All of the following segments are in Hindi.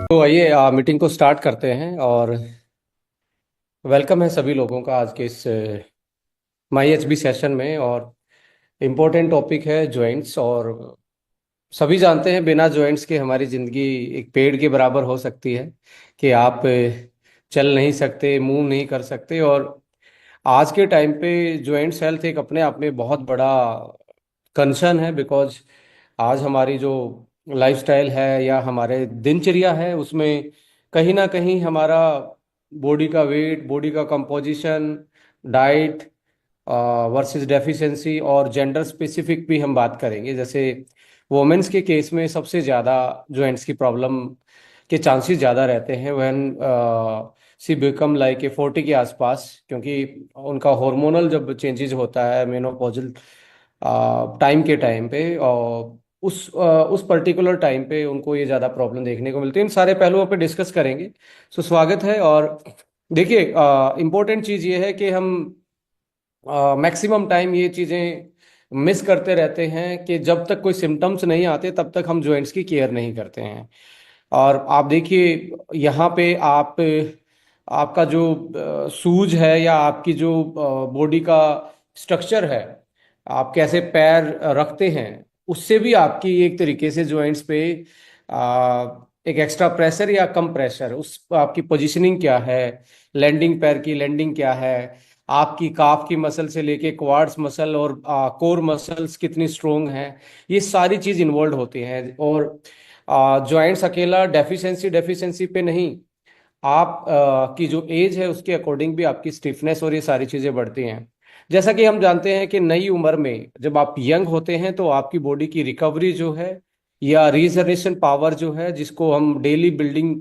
तो आइए मीटिंग को स्टार्ट करते हैं। और वेलकम है सभी लोगों का आज के इस माई एच बी सेशन में। और इम्पोर्टेंट टॉपिक है जॉइंट्स। और सभी जानते हैं बिना जॉइंट्स के हमारी ज़िंदगी एक पेड़ के बराबर हो सकती है कि आप चल नहीं सकते, मूव नहीं कर सकते। और आज के टाइम पे जॉइंट्स हेल्थ एक अपने आप में बहुत बड़ा कंसर्न है। बिकॉज आज हमारी जो लाइफस्टाइल है या हमारे दिनचर्या है उसमें कहीं ना कहीं हमारा बॉडी का वेट, बॉडी का कंपोजिशन, डाइट वर्सेस डेफिशिएंसी और जेंडर स्पेसिफिक भी हम बात करेंगे। जैसे वुमेन्स के केस में सबसे ज़्यादा जॉइंट्स की प्रॉब्लम के चांसेस ज़्यादा रहते हैं when she become like a 40 के आसपास, क्योंकि उनका हार्मोनल जब चेंजेस होता है मेनोपॉजल टाइम के टाइम पे, और उस पर्टिकुलर टाइम पे उनको ये ज़्यादा प्रॉब्लम देखने को मिलती है। इन सारे पहलुओं पे डिस्कस करेंगे। सो स्वागत है। और देखिए, इम्पोर्टेंट चीज़ ये है कि हम मैक्सिमम टाइम ये चीज़ें मिस करते रहते हैं कि जब तक कोई सिम्टम्स नहीं आते तब तक हम जॉइंट्स की केयर नहीं करते हैं। और आप देखिए यहाँ पे आपका जो सूज है या आपकी जो बॉडी का स्ट्रक्चर है, आप कैसे पैर रखते हैं, उससे भी आपकी एक तरीके से जॉइंट्स पे एक एक्स्ट्रा प्रेशर या कम प्रेशर, उस आपकी पोजीशनिंग क्या है, लैंडिंग पैर की लैंडिंग क्या है, आपकी काफ की मसल से लेके क्वाड्स मसल और कोर मसल्स कितनी स्ट्रोंग हैं, ये सारी चीज इन्वॉल्व होती हैं। और जॉइंट्स अकेला डेफिशिएंसी डेफिशिएंसी पे नहीं, आप की जो एज है उसके अकॉर्डिंग भी आपकी स्टिफनेस और ये सारी चीजें बढ़ती हैं। जैसा कि हम जानते हैं कि नई उम्र में जब आप यंग होते हैं तो आपकी बॉडी की रिकवरी जो है या रिजर्वेशन पावर जो है, जिसको हम डेली बिल्डिंग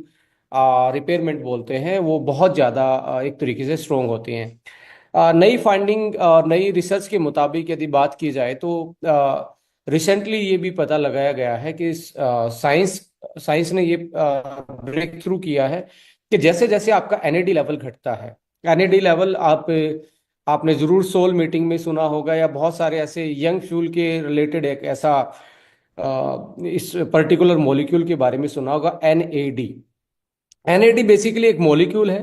रिपेयरमेंट बोलते हैं, वो बहुत ज़्यादा एक तरीके से स्ट्रोंग होती हैं। नई फाइंडिंग और नई रिसर्च के मुताबिक यदि बात की जाए तो रिसेंटली ये भी पता लगाया गया है कि साइंस साइंस ने ये ब्रेक थ्रू किया है कि जैसे जैसे आपका एनएडी लेवल घटता है, एनएडी लेवल आपने जरूर सोल मीटिंग में सुना होगा या बहुत सारे ऐसे यंग फ्यूल के रिलेटेड एक ऐसा इस पर्टिकुलर मॉलिक्यूल के बारे में सुना होगा, एनएडी। एनएडी बेसिकली एक मॉलिक्यूल है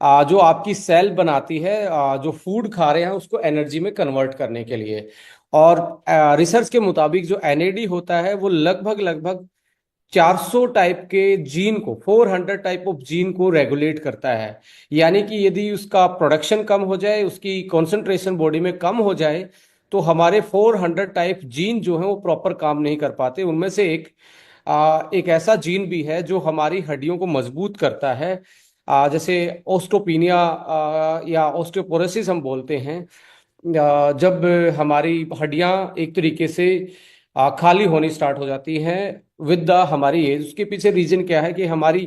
जो आपकी सेल बनाती है, जो फूड खा रहे हैं उसको एनर्जी में कन्वर्ट करने के लिए। और रिसर्च के मुताबिक जो एनएडी होता है वो लगभग लगभग 400 टाइप के जीन को, 400 टाइप ऑफ जीन को रेगुलेट करता है। यानी कि यदि उसका प्रोडक्शन कम हो जाए, उसकी कॉन्सेंट्रेशन बॉडी में कम हो जाए, तो हमारे 400 टाइप जीन जो है वो प्रॉपर काम नहीं कर पाते। उनमें से एक ऐसा जीन भी है जो हमारी हड्डियों को मजबूत करता है, जैसे ओस्टोपिनिया या ओस्टियोपोरोसिस हम बोलते हैं। जब हमारी हड्डियां एक तरीके से खाली होनी स्टार्ट हो जाती हैं विद द हमारी एज, उसके पीछे रीजन क्या है कि हमारी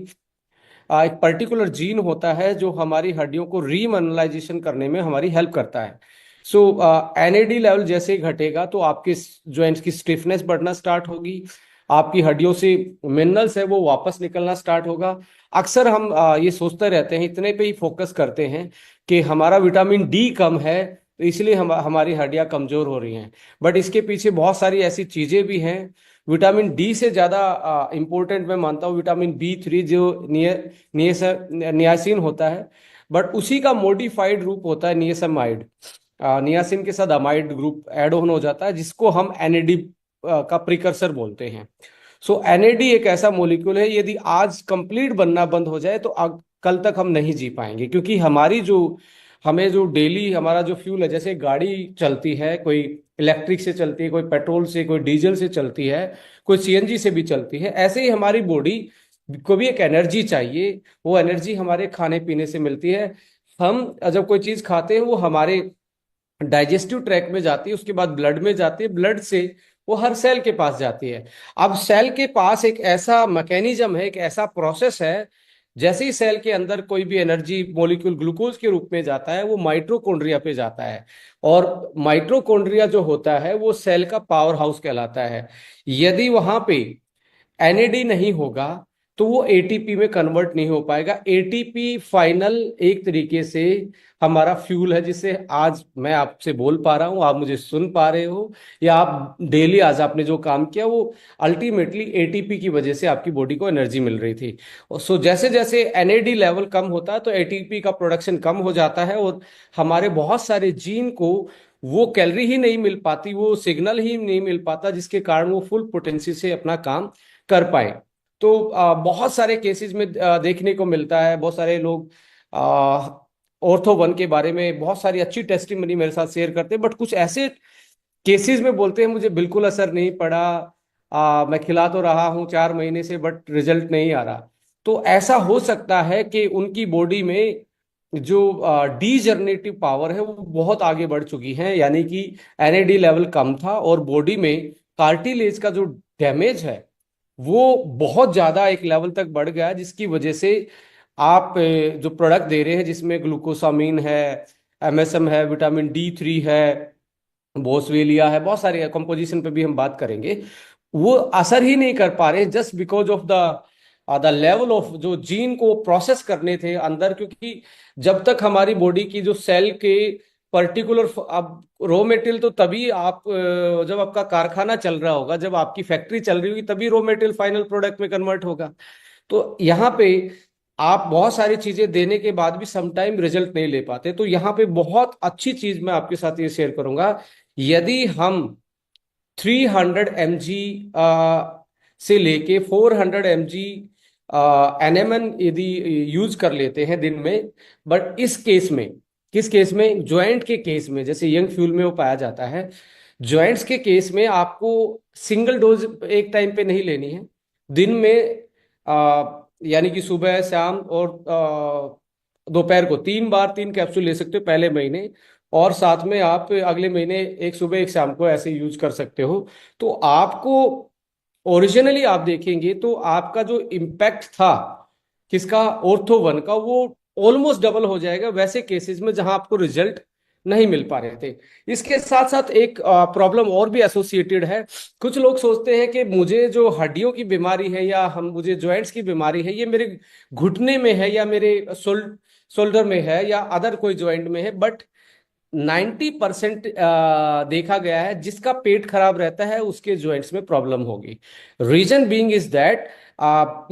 एक पर्टिकुलर जीन होता है जो हमारी हड्डियों को रीमनलाइजेशन करने में हमारी हेल्प करता है। सो एनएडी लेवल जैसे ही घटेगा तो आपके जॉइंट्स की स्टिफनेस बढ़ना स्टार्ट होगी, आपकी हड्डियों से मिनरल्स है वो वापस निकलना स्टार्ट होगा। अक्सर हम ये सोचते रहते हैं, इतने पे ही फोकस करते हैं कि हमारा विटामिन डी कम है तो इसलिए हमारी हड्डियां कमजोर हो रही हैं। बट इसके पीछे बहुत सारी ऐसी चीजें भी हैं। विटामिन डी से ज्यादा इंपॉर्टेंट मैं मानता हूँ विटामिन बी 3 जो नियासिन होता है, बट उसी का मॉडिफाइड रूप होता है नियासमाइड। नियासिन के साथ अमाइड ग्रुप ऐड ऑन हो जाता है जिसको हम एनएडी का प्रिकर्सर बोलते हैं। सो एनएडी एक ऐसा मॉलिक्यूल है, यदि आज कंप्लीट बनना बंद हो जाए तो कल तक हम नहीं जी पाएंगे। क्योंकि हमें जो डेली हमारा जो फ्यूल है, जैसे गाड़ी चलती है, कोई इलेक्ट्रिक से चलती है, कोई पेट्रोल से, कोई डीजल से चलती है, कोई सीएनजी से भी चलती है, ऐसे ही हमारी बॉडी को भी एक एनर्जी चाहिए। वो एनर्जी हमारे खाने पीने से मिलती है। हम जब कोई चीज खाते हैं वो हमारे डाइजेस्टिव ट्रैक में जाती है, उसके बाद ब्लड में जाती है, ब्लड से वो हर सेल के पास जाती है। अब सेल के पास एक ऐसा मैकेनिज्म है, एक ऐसा प्रोसेस है, जैसे ही सेल के अंदर कोई भी एनर्जी मॉलिक्यूल ग्लूकोज के रूप में जाता है वो माइटोकॉन्ड्रिया पे जाता है। और माइटोकॉन्ड्रिया जो होता है वो सेल का पावर हाउस कहलाता है। यदि वहां पे एनएडी नहीं होगा तो वो एटीपी में कन्वर्ट नहीं हो पाएगा। एटीपी फाइनल एक तरीके से हमारा फ्यूल है, जिससे आज मैं आपसे बोल पा रहा हूँ, आप मुझे सुन पा रहे हो, या आप डेली आज आपने जो काम किया वो अल्टीमेटली एटीपी की वजह से आपकी बॉडी को एनर्जी मिल रही थी। सो जैसे जैसे एनएडी लेवल कम होता है तो एटीपी का प्रोडक्शन कम हो जाता है, और हमारे बहुत सारे जीन को वो कैलोरी ही नहीं मिल पाती, वो सिग्नल ही नहीं मिल पाता, जिसके कारण वो फुल पोटेंसी से अपना काम कर पाए। तो बहुत सारे केसेस में देखने को मिलता है। बहुत सारे लोग ऑर्थो वन के बारे में बहुत सारी अच्छी टेस्टिमनी मेरे साथ शेयर करते हैं, बट कुछ ऐसे केसेस में बोलते हैं मुझे बिल्कुल असर नहीं पड़ा, मैं खिला तो रहा हूँ 4 महीने से बट रिजल्ट नहीं आ रहा। तो ऐसा हो सकता है कि उनकी बॉडी में जो डीजनरेटिव पावर है वो बहुत आगे बढ़ चुकी है, यानी कि एनएडी लेवल कम था और बॉडी में कार्टिलेज का जो डैमेज है वो बहुत ज्यादा एक लेवल तक बढ़ गया है, जिसकी वजह से आप जो प्रोडक्ट दे रहे हैं जिसमें ग्लूकोसामिन है, एमएसएम है, विटामिन D3 है, बोसवेलिया है, बहुत सारे कंपोजिशन पे भी हम बात करेंगे, वो असर ही नहीं कर पा रहे just because of the level of जो जीन को प्रोसेस करने थे अंदर। क्योंकि जब तक हमारी बॉडी की जो सेल के पर्टिकुलर, अब रॉ मटेरियल तो तभी आप जब आपका कारखाना चल रहा होगा, जब आपकी फैक्ट्री चल रही होगी, तभी रॉ मटेरियल फाइनल प्रोडक्ट में कन्वर्ट होगा। तो यहाँ पे आप बहुत सारी चीजें देने के बाद भी समटाइम रिजल्ट नहीं ले पाते। तो यहाँ पे बहुत अच्छी चीज मैं आपके साथ ये शेयर करूंगा। यदि हम 300 mg से लेके 400 mg NMN यदि यूज कर लेते हैं दिन में, बट इस केस में, किस केस में, ज्वाइंट के केस में, जैसे यंग फ्यूल में वो पाया जाता है, ज्वाइंट्स के केस में आपको सिंगल डोज एक टाइम पे नहीं लेनी है। दिन में यानी कि सुबह, शाम और दोपहर को 3 बार 3 कैप्सूल ले सकते हो पहले महीने, और साथ में आप अगले महीने एक सुबह एक शाम को ऐसे यूज कर सकते हो। तो आपको ओरिजिनली आप देखेंगे तो आपका जो इम्पैक्ट था किसका, ऑर्थो वन का, वो ऑलमोस्ट डबल हो जाएगा वैसे केसेस में जहां आपको रिजल्ट नहीं मिल पा रहे थे। इसके साथ साथ एक प्रॉब्लम और भी एसोसिएटेड है। कुछ लोग सोचते हैं कि मुझे जो हड्डियों की बीमारी है या हम मुझे जॉइंट्स की बीमारी है, ये मेरे घुटने में है या मेरे शोल्डर में है या अदर कोई जॉइंट में है, बट 90% देखा गया है जिसका पेट खराब रहता है उसके जॉइंट्स में प्रॉब्लम होगी। Reason being is that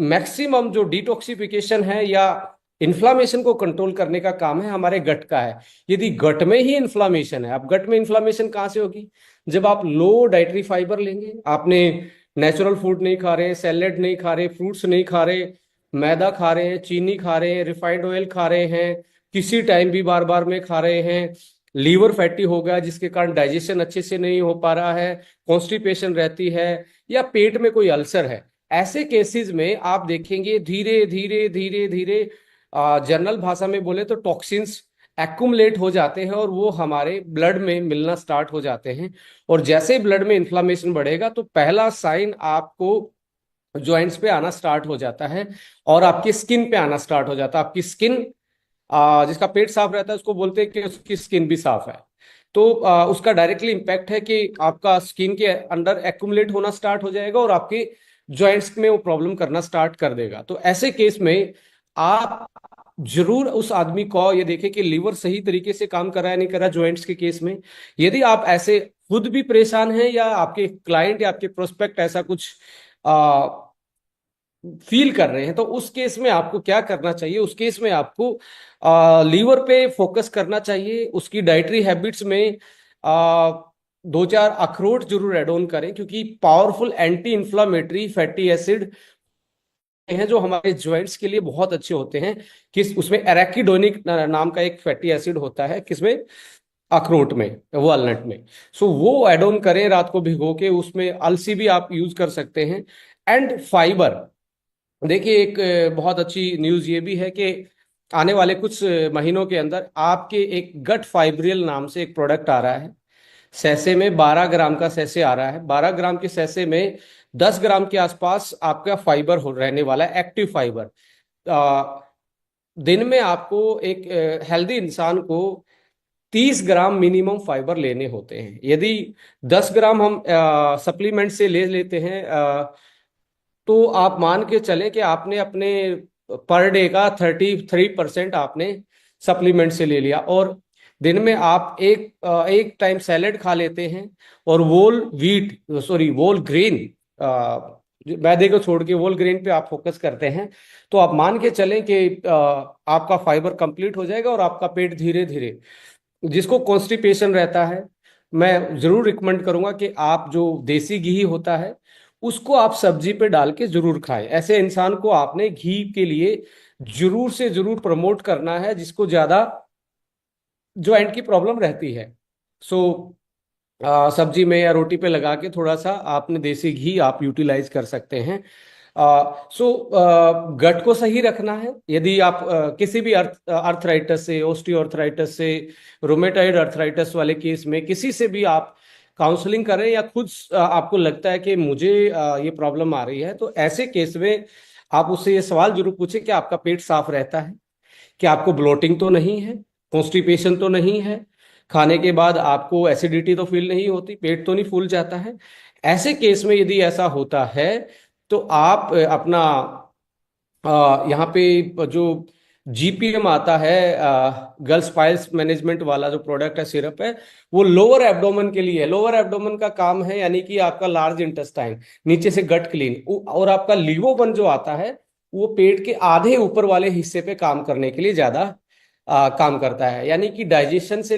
maximum जो डिटॉक्सिफिकेशन है या इन्फ्लामेशन को कंट्रोल करने का काम है हमारे गट का है। यदि गट में ही इन्फ्लामेशन है, अब गट में इन्फ्लामेशन कहाँ से होगी, जब आप लो डाइटरी फाइबर लेंगे, आपने नेचुरल फूड नहीं खा रहे, सैलेड नहीं खा रहे, फ्रूट्स नहीं खा रहे, मैदा खा रहे हैं, चीनी खा रहे हैं, रिफाइंड ऑयल खा रहे हैं, किसी टाइम भी बार बार में खा रहे हैं, लीवर फैटी हो गया जिसके कारण डाइजेशन अच्छे से नहीं हो पा रहा है, कॉन्स्टिपेशन रहती है, या पेट में कोई अल्सर है, ऐसे केसेस में आप देखेंगे धीरे धीरे धीरे धीरे जनरल भाषा में बोले तो टॉक्सिन्स एक्युमुलेट हो जाते हैं और वो हमारे ब्लड में मिलना स्टार्ट हो जाते हैं। और जैसे ही ब्लड में इन्फ्लामेशन बढ़ेगा तो पहला साइन आपको जॉइंट्स पे आना स्टार्ट हो जाता है और आपकी स्किन पे आना स्टार्ट हो जाता है। आपकी स्किन, जिसका पेट साफ रहता है उसको बोलते हैं कि उसकी स्किन भी साफ है। तो उसका डायरेक्टली इम्पैक्ट है कि आपका स्किन के अंदर एक्युमुलेट होना स्टार्ट हो जाएगा और आपके जॉइंट्स में वो प्रॉब्लम करना स्टार्ट कर देगा। तो ऐसे केस में आप जरूर उस आदमी को ये देखें कि लीवर सही तरीके से काम कर रहा है नहीं कर रहा जॉइंट्स के केस में। यदि आप ऐसे खुद भी परेशान हैं या आपके क्लाइंट या आपके प्रोस्पेक्ट ऐसा कुछ फील कर रहे हैं, तो उस केस में आपको क्या करना चाहिए, उस केस में आपको लीवर पे फोकस करना चाहिए। उसकी डाइटरी हैबिट्स में 2-4 अखरोट जरूर एड ऑन करें, क्योंकि powerful anti inflammatory fatty acid हैं जो हमारे जॉइंट्स के लिए बहुत अच्छे होते हैं। किस उसमें एराकिडोनिक नाम का एक फैटी एसिड होता है, किसमें, अखरोट में, वॉलनट में। सो वो एड ऑन करें रात को भिगो के, उसमें अलसी भी आप यूज कर सकते हैं। एंड फाइबर, देखिए एक बहुत अच्छी न्यूज ये भी है कि आने वाले कुछ महीनों के अंदर आपके एक गट फाइब्रियल नाम से एक प्रोडक्ट आ रहा है। सैसे में 12 ग्राम का सैसे आ रहा है। 12 ग्राम के सैसे में 10 ग्राम के आसपास आपका फाइबर हो रहने वाला है, एक्टिव फाइबर। दिन में आपको एक हेल्दी इंसान को 30 ग्राम मिनिमम फाइबर लेने होते हैं। यदि 10 ग्राम हम सप्लीमेंट से ले लेते हैं तो आप मान के चले कि आपने अपने पर डे का 33% आपने सप्लीमेंट से ले लिया, और दिन में आप एक टाइम सैलेड खा लेते हैं, और वोल ग्रेन, मैदे को छोड़ के वोल ग्रेन पे आप फोकस करते हैं, तो आप मान के चलें कि आपका फाइबर कंप्लीट हो जाएगा, और आपका पेट धीरे धीरे, जिसको कॉन्स्टिपेशन रहता है, मैं जरूर रिकमेंड करूंगा कि आप जो देसी घी होता है उसको आप सब्जी पे डाल के जरूर खाएं। ऐसे इंसान को आपने घी के लिए जरूर से जरूर प्रमोट करना है, जिसको ज्यादा ज्वाइंट की प्रॉब्लम रहती है। सो सब्जी में या रोटी पे लगा के थोड़ा सा आपने देसी घी आप यूटिलाइज कर सकते हैं। गट को सही रखना है। यदि आप किसी भी अर्थराइटिस से, ऑस्टियोआर्थराइटिस से, रोमेटॉइड अर्थराइटिस वाले केस में किसी से भी आप काउंसलिंग करें, या खुद आपको लगता है कि मुझे ये प्रॉब्लम आ रही है, तो ऐसे केस में आप उससे ये सवाल जरूर पूछें कि आपका पेट साफ रहता है, कि आपको ब्लोटिंग तो नहीं है, कॉन्स्टिपेशन तो नहीं है, खाने के बाद आपको एसिडिटी तो फील नहीं होती, पेट तो नहीं फूल जाता है। ऐसे केस में यदि ऐसा होता है तो आप अपना यहाँ पे जो जीपीएम आता है, गर्ल्स पाइल्स मैनेजमेंट वाला जो प्रोडक्ट है, सिरप है, वो लोअर एब्डोमेन के लिए है। लोअर एब्डोमेन का काम है यानी कि आपका लार्ज इंटेस्टाइन, नीचे से गट क्लीन, और आपका लीवोवन जो आता है वो पेट के आधे ऊपर वाले हिस्से पे काम करने के लिए ज्यादा काम करता है, यानी कि डाइजेशन से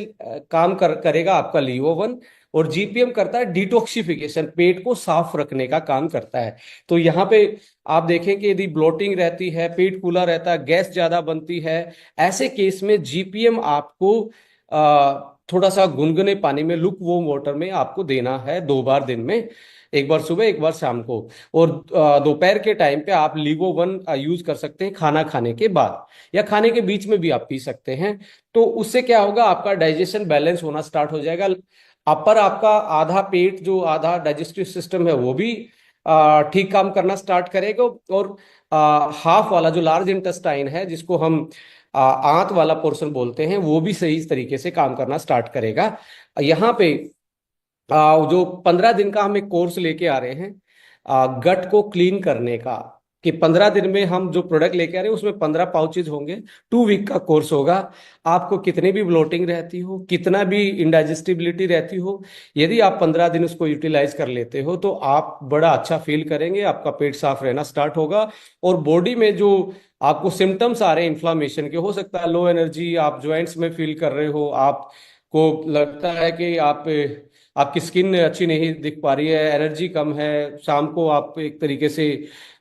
काम करेगा आपका लीवोवन। और जीपीएम करता है डिटॉक्सिफिकेशन, पेट को साफ रखने का काम करता है। तो यहाँ पे आप देखें कि यदि ब्लोटिंग रहती है, पेट फूला रहता है, गैस ज्यादा बनती है, ऐसे केस में जीपीएम आपको थोड़ा सा गुनगुने पानी में, लुक वार्म वाटर में आपको देना है 2 बार दिन में, एक बार सुबह एक बार शाम को। और दोपहर के टाइम पे आप लीवो वन यूज कर सकते हैं खाना खाने के बाद, या खाने के बीच में भी आप पी सकते हैं। तो उससे क्या होगा, आपका डाइजेशन बैलेंस होना स्टार्ट हो जाएगा। अपर आपका आधा पेट, जो आधा डाइजेस्टिव सिस्टम है, वो भी ठीक काम करना स्टार्ट करेगा, और हाफ वाला जो लार्ज इंटेस्टाइन है, जिसको हम आंत वाला पोर्शन बोलते हैं, वो भी सही तरीके से काम करना स्टार्ट करेगा। यहाँ पे जो 15 दिन का हम एक कोर्स लेके आ रहे हैं गट को क्लीन करने का, कि 15 दिन में हम जो प्रोडक्ट लेके आ रहे हैं उसमें 15 पाउचेज होंगे। 2 वीक का कोर्स होगा। आपको कितनी भी ब्लोटिंग रहती हो, कितना भी इंडाइजेस्टिबिलिटी रहती हो, यदि आप 15 दिन उसको यूटिलाइज कर लेते हो तो आप बड़ा अच्छा फील करेंगे, आपका पेट साफ रहना स्टार्ट होगा। और बॉडी में जो आपको सिम्टम्स आ रहे हैं इन्फ्लामेशन के, हो सकता है लो एनर्जी आप ज्वाइंट्स में फील कर रहे हो, आपको लगता है कि आपकी स्किन अच्छी नहीं दिख पा रही है, एनर्जी कम है, शाम को आप एक तरीके से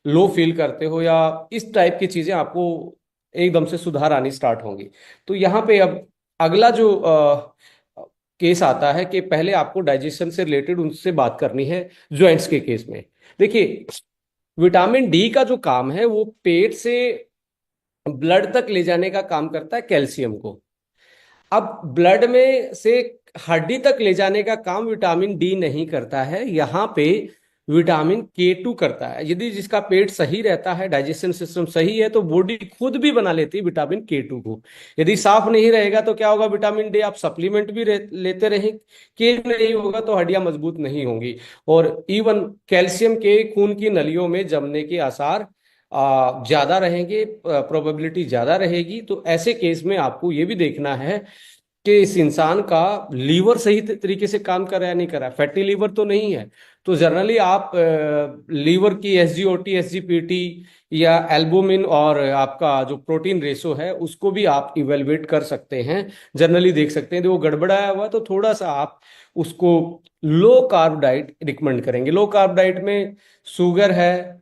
लो फील करते हो, या इस टाइप की चीजें आपको एकदम से सुधार आनी स्टार्ट होंगी। तो यहाँ पे अब अगला जो केस आता है कि पहले आपको डाइजेशन से रिलेटेड उनसे बात करनी है। जॉइंट्स के केस में देखिए, विटामिन डी का जो काम है वो पेट से ब्लड तक ले जाने का काम करता है, कैल्शियम को। अब ब्लड में से हड्डी तक ले जाने का काम विटामिन डी नहीं करता है, यहाँ पे विटामिन K2 करता है। यदि जिसका पेट सही रहता है, डाइजेशन सिस्टम सही है, तो बॉडी खुद भी बना लेती है विटामिन K2 को। यदि साफ नहीं रहेगा तो क्या होगा, विटामिन डी आप सप्लीमेंट भी लेते रहें, के नहीं होगा तो हड्डियां मजबूत नहीं होंगी, और इवन कैल्शियम के खून की नलियों में जमने के आसार ज्यादा रहेंगे, प्रोबेबिलिटी ज्यादा रहेगी। तो ऐसे केस में आपको ये भी देखना है कि इस इंसान का लीवर सही तरीके से काम कर रहा है नहीं कर रहा है, फैटी लीवर तो नहीं है। तो जनरली आप लीवर की एसजीओटी, एसजीपीटी, या एल्बुमिन, और आपका जो प्रोटीन रेशो है उसको भी आप इवेलुएट कर सकते हैं। जनरली देख सकते हैं, तो वो गड़बड़ाया हुआ है तो थोड़ा सा आप उसको लो कार्ब डाइट रिकमेंड करेंगे। लो कार्ब डाइट में शुगर है,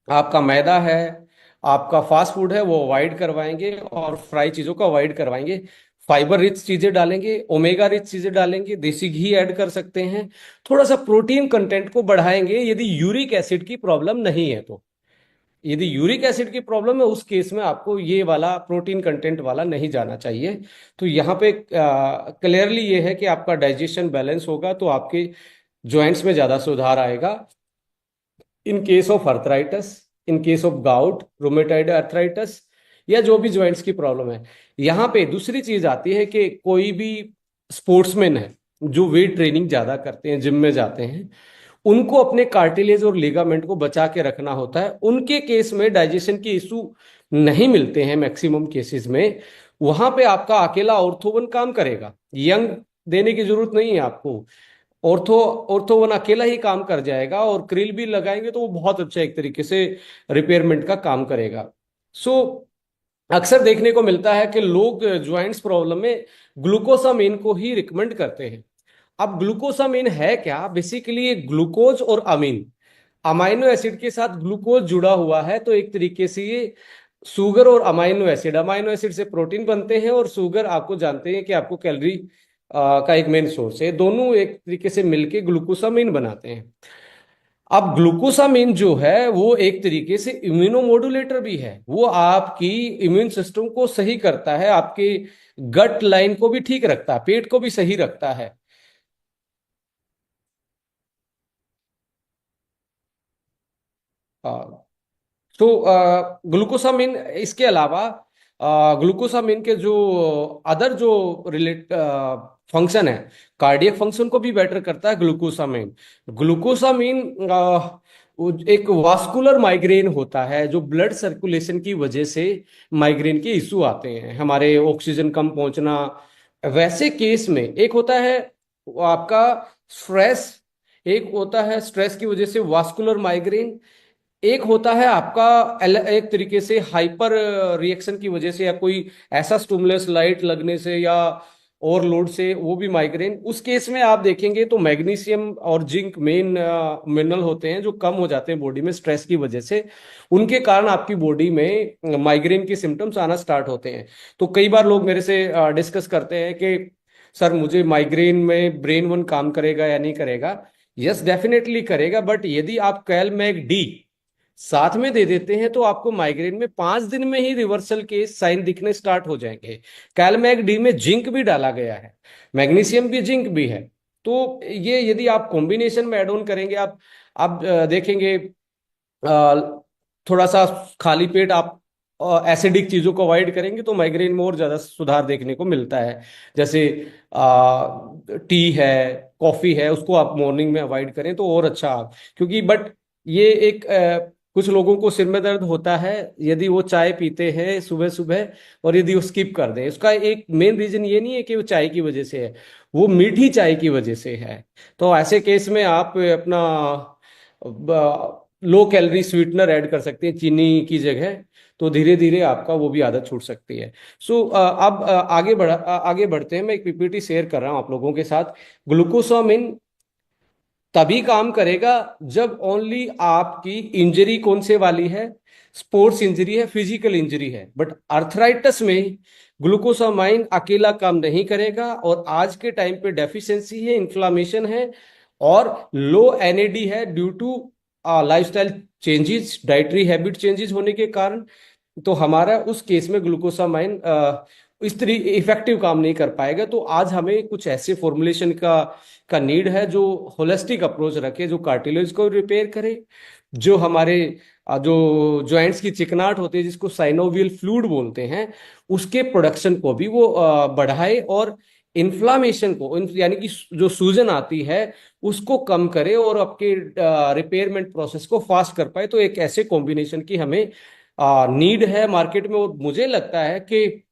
आपका मैदा है, आपका फास्ट फूड है, वो अवॉइड करवाएंगे, और फ्राई चीजों को अवॉइड करवाएंगे। फाइबर रिच चीजें डालेंगे, ओमेगा रिच चीजें डालेंगे, देसी घी ऐड कर सकते हैं, थोड़ा सा प्रोटीन कंटेंट को बढ़ाएंगे यदि यूरिक एसिड की प्रॉब्लम नहीं है तो। यदि यूरिक एसिड की प्रॉब्लम है उस केस में आपको ये वाला प्रोटीन कंटेंट वाला नहीं जाना चाहिए। तो यहाँ पे क्लियरली ये है कि आपका डाइजेशन बैलेंस होगा तो आपके जॉइंट्स में ज्यादा सुधार आएगा। In case of arthritis, in case of gout, rheumatoid arthritis, या जो भी जॉइंट्स की प्रॉब्लम है। यहाँ पे दूसरी चीज आती है कि कोई भी स्पोर्ट्समैन है जो वेट ट्रेनिंग ज्यादा करते हैं, जिम में जाते हैं, उनको अपने कार्टिलेज और लिगामेंट को बचा के रखना होता है। उनके केस में डाइजेशन की इशू नहीं मिलते हैं मैक्सिमम केसेस में। वहां पे आपका अकेला ऑर्थोवन काम करेगा, यंग देने की जरूरत नहीं है आपको। ऑर्थोवन अकेला ही काम कर जाएगा, और क्रिल भी लगाएंगे तो वो बहुत अच्छा एक तरीके से रिपेयरमेंट का काम करेगा। सो अक्सर देखने को मिलता है कि लोग ज्वाइंट्स प्रॉब्लम में ग्लूकोसामीन को ही रिकमेंड करते हैं। अब ग्लूकोसामीन है क्या? बेसिकली ग्लूकोज और अमीन, अमाइनो एसिड के साथ ग्लूकोज जुड़ा हुआ है, तो एक तरीके से ये शुगर और अमाइनो एसिड से प्रोटीन बनते हैं, और शुगर आपको जानते हैं कि आपको कैलोरी का एक मेन सोर्स है। दोनों एक तरीके से मिलके ग्लूकोसामीन बनाते हैं। अब ग्लूकोसामीन जो है वो एक तरीके से इम्यूनोमोडुलेटर भी है। वो आपकी इम्यून सिस्टम को सही करता है, आपके गट लाइन को भी ठीक रखता है, पेट को भी सही रखता है। तो ग्लूकोसामिन, इसके अलावा ग्लूकोसामिन के जो अदर जो रिलेट फंक्शन है, कार्डियक फंक्शन को भी बेटर करता है ग्लूकोसामिन। ग्लूकोसामिन एक वास्कुलर माइग्रेन होता है, जो ब्लड सर्कुलेशन की वजह से माइग्रेन के इशू आते हैं, हमारे ऑक्सीजन कम पहुंचना। वैसे केस में एक होता है वो आपका स्ट्रेस, एक होता है स्ट्रेस की वजह से वास्कुलर माइग्रेन, एक होता है आपका एक तरीके से हाइपर रिएक्शन की वजह से, या कोई ऐसा स्टिमुलस लाइट लगने से या ओवरलोड से, वो भी माइग्रेन। उस केस में आप देखेंगे तो मैग्नीशियम और जिंक मेन मिनरल होते हैं जो कम हो जाते हैं बॉडी में स्ट्रेस की वजह से। उनके कारण आपकी बॉडी में माइग्रेन के सिम्टम्स आना स्टार्ट होते हैं। तो कई बार लोग मेरे से डिस्कस करते हैं कि सर मुझे माइग्रेन में ब्रेन वन काम करेगा या नहीं करेगा? यस, डेफिनेटली करेगा, बट यदि आप कैलमैग डी साथ में दे देते हैं तो आपको माइग्रेन में 5 दिन में ही रिवर्सल के साइन दिखने स्टार्ट हो जाएंगे। कैलमैग डी में जिंक भी डाला गया है, मैग्नीशियम भी जिंक भी है। तो ये यदि आप कॉम्बिनेशन में एड ऑन करेंगे, आप देखेंगे थोड़ा सा खाली पेट आप एसिडिक चीजों को अवॉइड करेंगे तो माइग्रेन में और ज्यादा सुधार देखने को मिलता है। जैसे टी है, कॉफी है, उसको आप मॉर्निंग में अवॉइड करें तो और अच्छा। क्योंकि बट ये एक कुछ लोगों को सिर में दर्द होता है यदि वो चाय पीते हैं सुबह सुबह, और यदि वो स्किप कर दें। उसका एक मेन रीजन ये नहीं है कि वो चाय की वजह से है, वो मीठी चाय की वजह से है। तो ऐसे केस में आप अपना लो कैलोरी स्वीटनर ऐड कर सकते हैं चीनी की जगह, तो धीरे धीरे आपका वो भी आदत छूट सकती है। सो अब आगे बढ़ते हैं। मैं एक पीपीटी शेयर कर रहा हूं आप लोगों के साथ। ग्लूकोसामिन तभी काम करेगा जब ओनली आपकी इंजरी कौन से वाली है, स्पोर्ट्स इंजरी है, फिजिकल इंजरी है। बट अर्थराइटिस में ग्लूकोसामाइन अकेला काम नहीं करेगा, और आज के टाइम पे डेफिशिएंसी है, इन्फ्लामेशन है, और लो एनएडी है due to lifestyle changes, dietary habit changes होने के कारण। तो हमारा उस केस में ग्लूकोसामाइन इस तरीके इफेक्टिव काम नहीं कर पाएगा। तो आज हमें कुछ ऐसे फॉर्मुलेशन का नीड है जो होलिस्टिक अप्रोच रखे, जो कार्टिलेज को रिपेयर करे, जो हमारे जो जॉइंट्स की चिकनाहट होती है जिसको साइनोवियल फ्लूइड बोलते हैं, उसके प्रोडक्शन को भी वो बढ़ाए, और इन्फ्लामेशन को यानी कि जो सूजन आती है उसको कम करे, और आपके रिपेयरमेंट प्रोसेस को फास्ट कर पाए। तो एक ऐसे कॉम्बिनेशन की हमें नीड है मार्केट में। और मुझे लगता है कि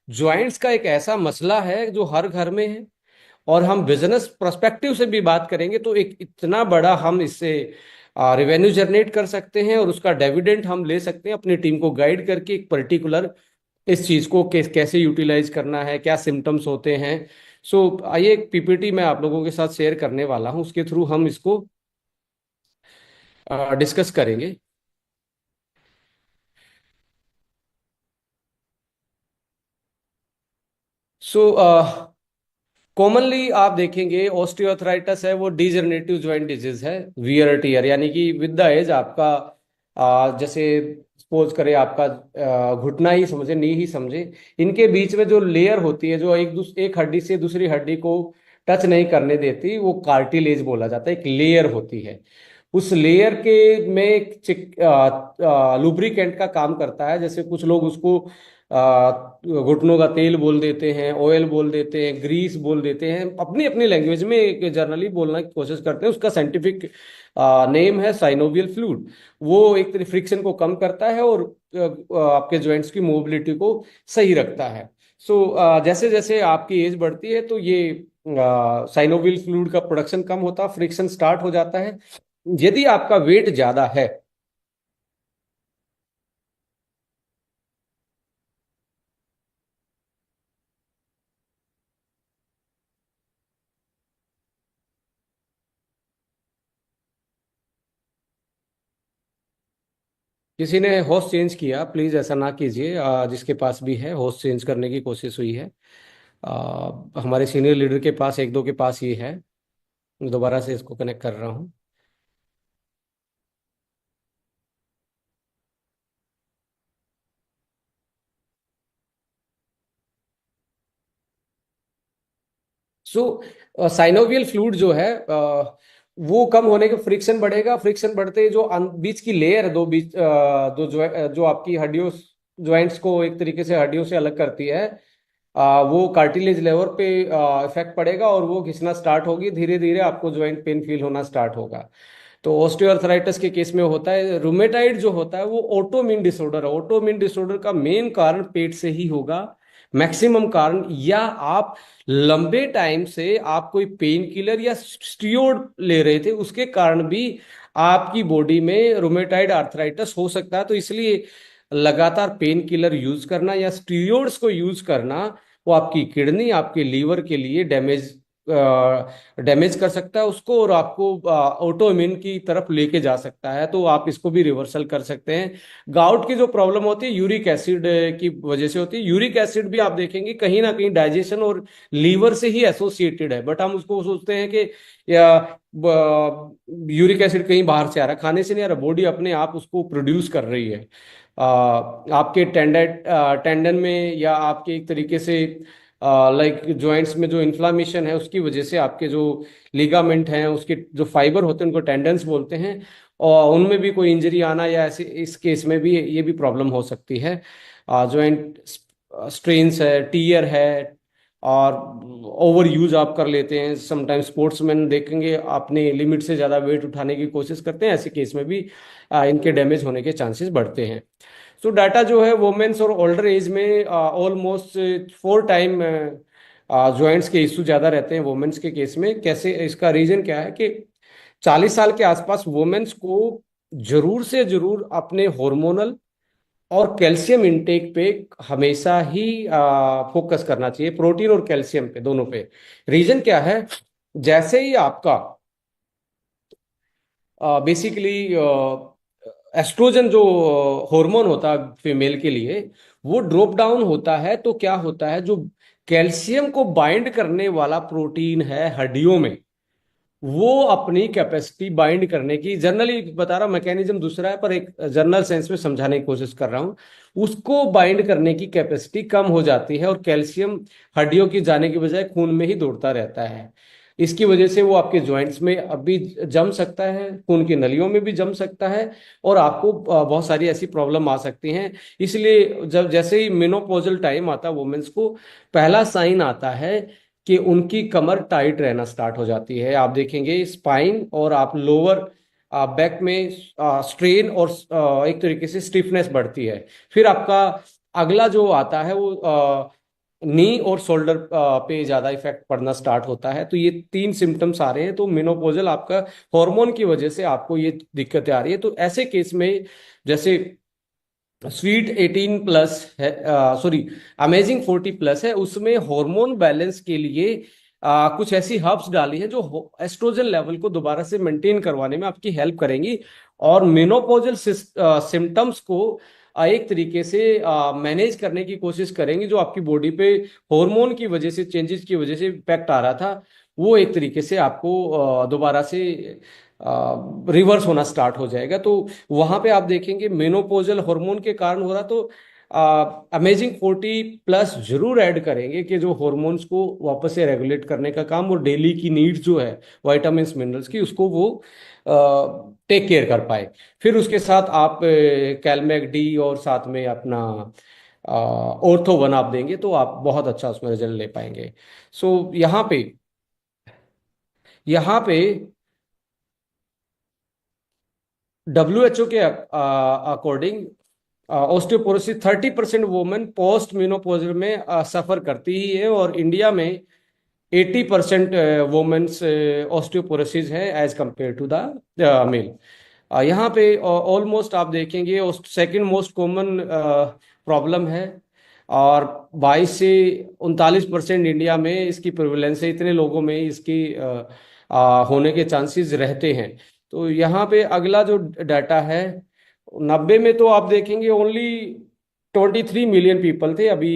जॉइंट्स का एक ऐसा मसला है जो हर घर में है, और हम बिजनेस पर्सपेक्टिव से भी बात करेंगे तो एक इतना बड़ा हम इससे रेवेन्यू जनरेट कर सकते हैं, और उसका डिविडेंड हम ले सकते हैं अपनी टीम को गाइड करके, एक पर्टिकुलर इस चीज को कैसे यूटिलाइज करना है, क्या सिम्टम्स होते हैं। सो आइए एक पीपीटी मैं आप लोगों के साथ शेयर करने वाला हूं, उसके थ्रू हम इसको डिस्कस करेंगे। सो कॉमनली आप देखेंगे ऑस्टियोआर्थराइटिस है वो डिजनरेटिव जॉइंट डिजीज है, वियर टियर, यानी कि विद द एज आपका जैसे सपोज करें आपका घुटना ही समझे, नी ही समझे, इनके बीच में जो लेयर होती है जो एक हड्डी से दूसरी हड्डी को टच नहीं करने देती, वो कार्टिलेज बोला जाता है। एक लेयर होती है, उस लेयर के में एक लुब्रिकेंट का काम करता है। जैसे कुछ लोग उसको घुटनों का तेल बोल देते हैं, ऑयल बोल देते हैं, ग्रीस बोल देते हैं, अपनी अपनी लैंग्वेज में जनरली बोलने की कोशिश करते हैं। उसका साइंटिफिक नेम है साइनोवियल फ्लूइड। वो एक तरह फ्रिक्शन को कम करता है और आपके जॉइंट्स की मोबिलिटी को सही रखता है। सो जैसे जैसे आपकी एज बढ़ती है तो ये साइनोवियल फ्लूइड का प्रोडक्शन कम होता है, फ्रिक्शन स्टार्ट हो जाता है। यदि आपका वेट ज्यादा है, किसी ने होस्ट चेंज किया, प्लीज ऐसा ना कीजिए। जिसके पास भी है होस्ट चेंज करने की कोशिश हुई है। हमारे सीनियर लीडर के पास, एक दो के पास ये है। दोबारा से इसको कनेक्ट कर रहा हूँ। सो साइनोवियल फ्लूइड जो है वो कम होने के फ्रिक्शन बढ़ेगा। फ्रिक्शन बढ़ते ही जो बीच की लेयर है, दो बीच जो आपकी हड्डियों ज्वाइंट्स को एक तरीके से हड्डियों से अलग करती है, वो कार्टिलेज लेवल पे इफेक्ट पड़ेगा और वो घिसना स्टार्ट होगी। धीरे धीरे आपको ज्वाइंट पेन फील होना स्टार्ट होगा। तो ऑस्टियोआर्थराइटिस के केस में होता है। रूमेटाइड जो होता है वो ऑटोइम्यून डिसऑर्डर है। ऑटोइम्यून डिसऑर्डर का मेन कारण पेट से ही होगा, मैक्सिमम कारण। या आप लंबे टाइम से आप कोई पेन किलर या स्टीरोड ले रहे थे, उसके कारण भी आपकी बॉडी में रूमेटाइड आर्थराइटिस हो सकता है। तो इसलिए लगातार पेन किलर यूज करना या स्टीरोड्स को यूज करना, वो आपकी किडनी, आपके लीवर के लिए डैमेज कर सकता है उसको, और आपको ऑटो इम्यून की तरफ लेके जा सकता है। तो आप इसको भी रिवर्सल कर सकते हैं। गाउट की जो प्रॉब्लम होती है यूरिक एसिड की वजह से होती है। यूरिक एसिड भी आप देखेंगे कहीं ना कहीं डाइजेशन और लीवर से ही एसोसिएटेड है, बट हम उसको सोचते हैं कि या यूरिक एसिड कहीं बाहर से आ रहा है, खाने से नहीं आ रहा, बॉडी अपने आप उसको प्रोड्यूस कर रही है। आपके टेंडन में या आपके एक तरीके से लाइक जॉइंट्स में जो इन्फ्लामेशन है उसकी वजह से आपके जो लिगामेंट हैं, उसके जो फाइबर होते हैं, उनको टेंडेंस बोलते हैं, और उनमें भी कोई इंजरी आना या ऐसे इस केस में भी ये भी प्रॉब्लम हो सकती है। जॉइंट स्ट्रेन्स है, टीयर है, और ओवर यूज आप कर लेते हैं। समटाइम्स स्पोर्ट्समैन देखेंगे अपने लिमिट से ज़्यादा वेट उठाने की कोशिश करते हैं, ऐसे केस में भी इनके डैमेज होने के चांसेस बढ़ते हैं। सो डाटा जो है वुमेन्स और ओल्डर एज में ऑलमोस्ट 4 टाइम जॉइंट्स के इश्यू ज़्यादा रहते हैं वुमेन्स के केस में। कैसे, इसका रीजन क्या है कि 40 साल के आसपास वुमेन्स को जरूर से जरूर अपने हार्मोनल और कैल्शियम इनटेक पे हमेशा ही फोकस करना चाहिए, प्रोटीन और कैल्शियम पे, दोनों पे। रीजन क्या है, जैसे ही आपका बेसिकली एस्ट्रोजन जो हार्मोन होता है फीमेल के लिए, वो ड्रॉप डाउन होता है, तो क्या होता है, जो कैल्शियम को बाइंड करने वाला प्रोटीन है हड्डियों में, वो अपनी कैपेसिटी बाइंड करने की, जनरली बता रहा हूं मैकेनिज्म दूसरा है, पर एक जनरल सेंस में समझाने की कोशिश कर रहा हूं, उसको बाइंड करने की कैपेसिटी कम हो जाती है और कैल्शियम हड्डियों की जाने की बजाय खून में ही दौड़ता रहता है। इसकी वजह से वो आपके जॉइंट्स में अभी जम सकता है, खून की नलियों में भी जम सकता है, और आपको बहुत सारी ऐसी प्रॉब्लम आ सकती हैं। इसलिए जब जैसे ही मेनोपॉजल टाइम आता है वुमेन्स को, पहला साइन आता है कि उनकी कमर टाइट रहना स्टार्ट हो जाती है। आप देखेंगे स्पाइन और आप लोअर बैक में स्ट्रेन और एक तरीके से स्टिफनेस बढ़ती है। फिर आपका अगला जो आता है वो नी और शोल्डर पे ज्यादा इफेक्ट पड़ना स्टार्ट होता है। तो ये 3 सिम्टम्स आ रहे हैं। तो मेनोपॉजल आपका हार्मोन की वजह से आपको ये दिक्कतें आ रही है। तो ऐसे केस में जैसे स्वीट 18+ है, सॉरी अमेजिंग 40+ है, उसमें हार्मोन बैलेंस के लिए कुछ ऐसी हर्ब्स डाली है जो एस्ट्रोजन लेवल को दोबारा से मेंटेन करवाने में आपकी हेल्प करेंगी और मेनोपॉजल सिम्टम्स को एक तरीके से मैनेज करने की कोशिश करेंगी। जो आपकी बॉडी पे हार्मोन की वजह से, चेंजेस की वजह से इम्पैक्ट आ रहा था, वो एक तरीके से आपको दोबारा से रिवर्स होना स्टार्ट हो जाएगा। तो वहां पे आप देखेंगे मेनोपोजल हार्मोन के कारण हो रहा, तो अमेजिंग 40+ जरूर ऐड करेंगे कि जो हॉर्मोन्स को वापस से रेगुलेट करने का काम और डेली की नीड्स जो है विटामिन मिनरल्स की, उसको वो टेक केयर कर पाए। फिर उसके साथ आप कैलमेक डी और साथ में अपना ऑर्थो वन आप देंगे तो आप बहुत अच्छा उसमें रिजल्ट ले पाएंगे। सो यहाँ पे WHO के according osteoporosis 30% women post menopause में सफर करती ही है, और इंडिया में 80% वुमेन्स ऑस्टियोपोरोसिस है as compare to the male. यहाँ पे ऑलमोस्ट आप देखेंगे सेकंड मोस्ट कॉमन प्रॉब्लम है, और 22 से 39% इंडिया में इसकी प्रिवलेंस है, इतने लोगों में इसकी होने के चांसेस रहते हैं। तो यहाँ पे अगला जो डाटा है, 90 में तो आप देखेंगे ओनली 23 मिलियन पीपल थे। अभी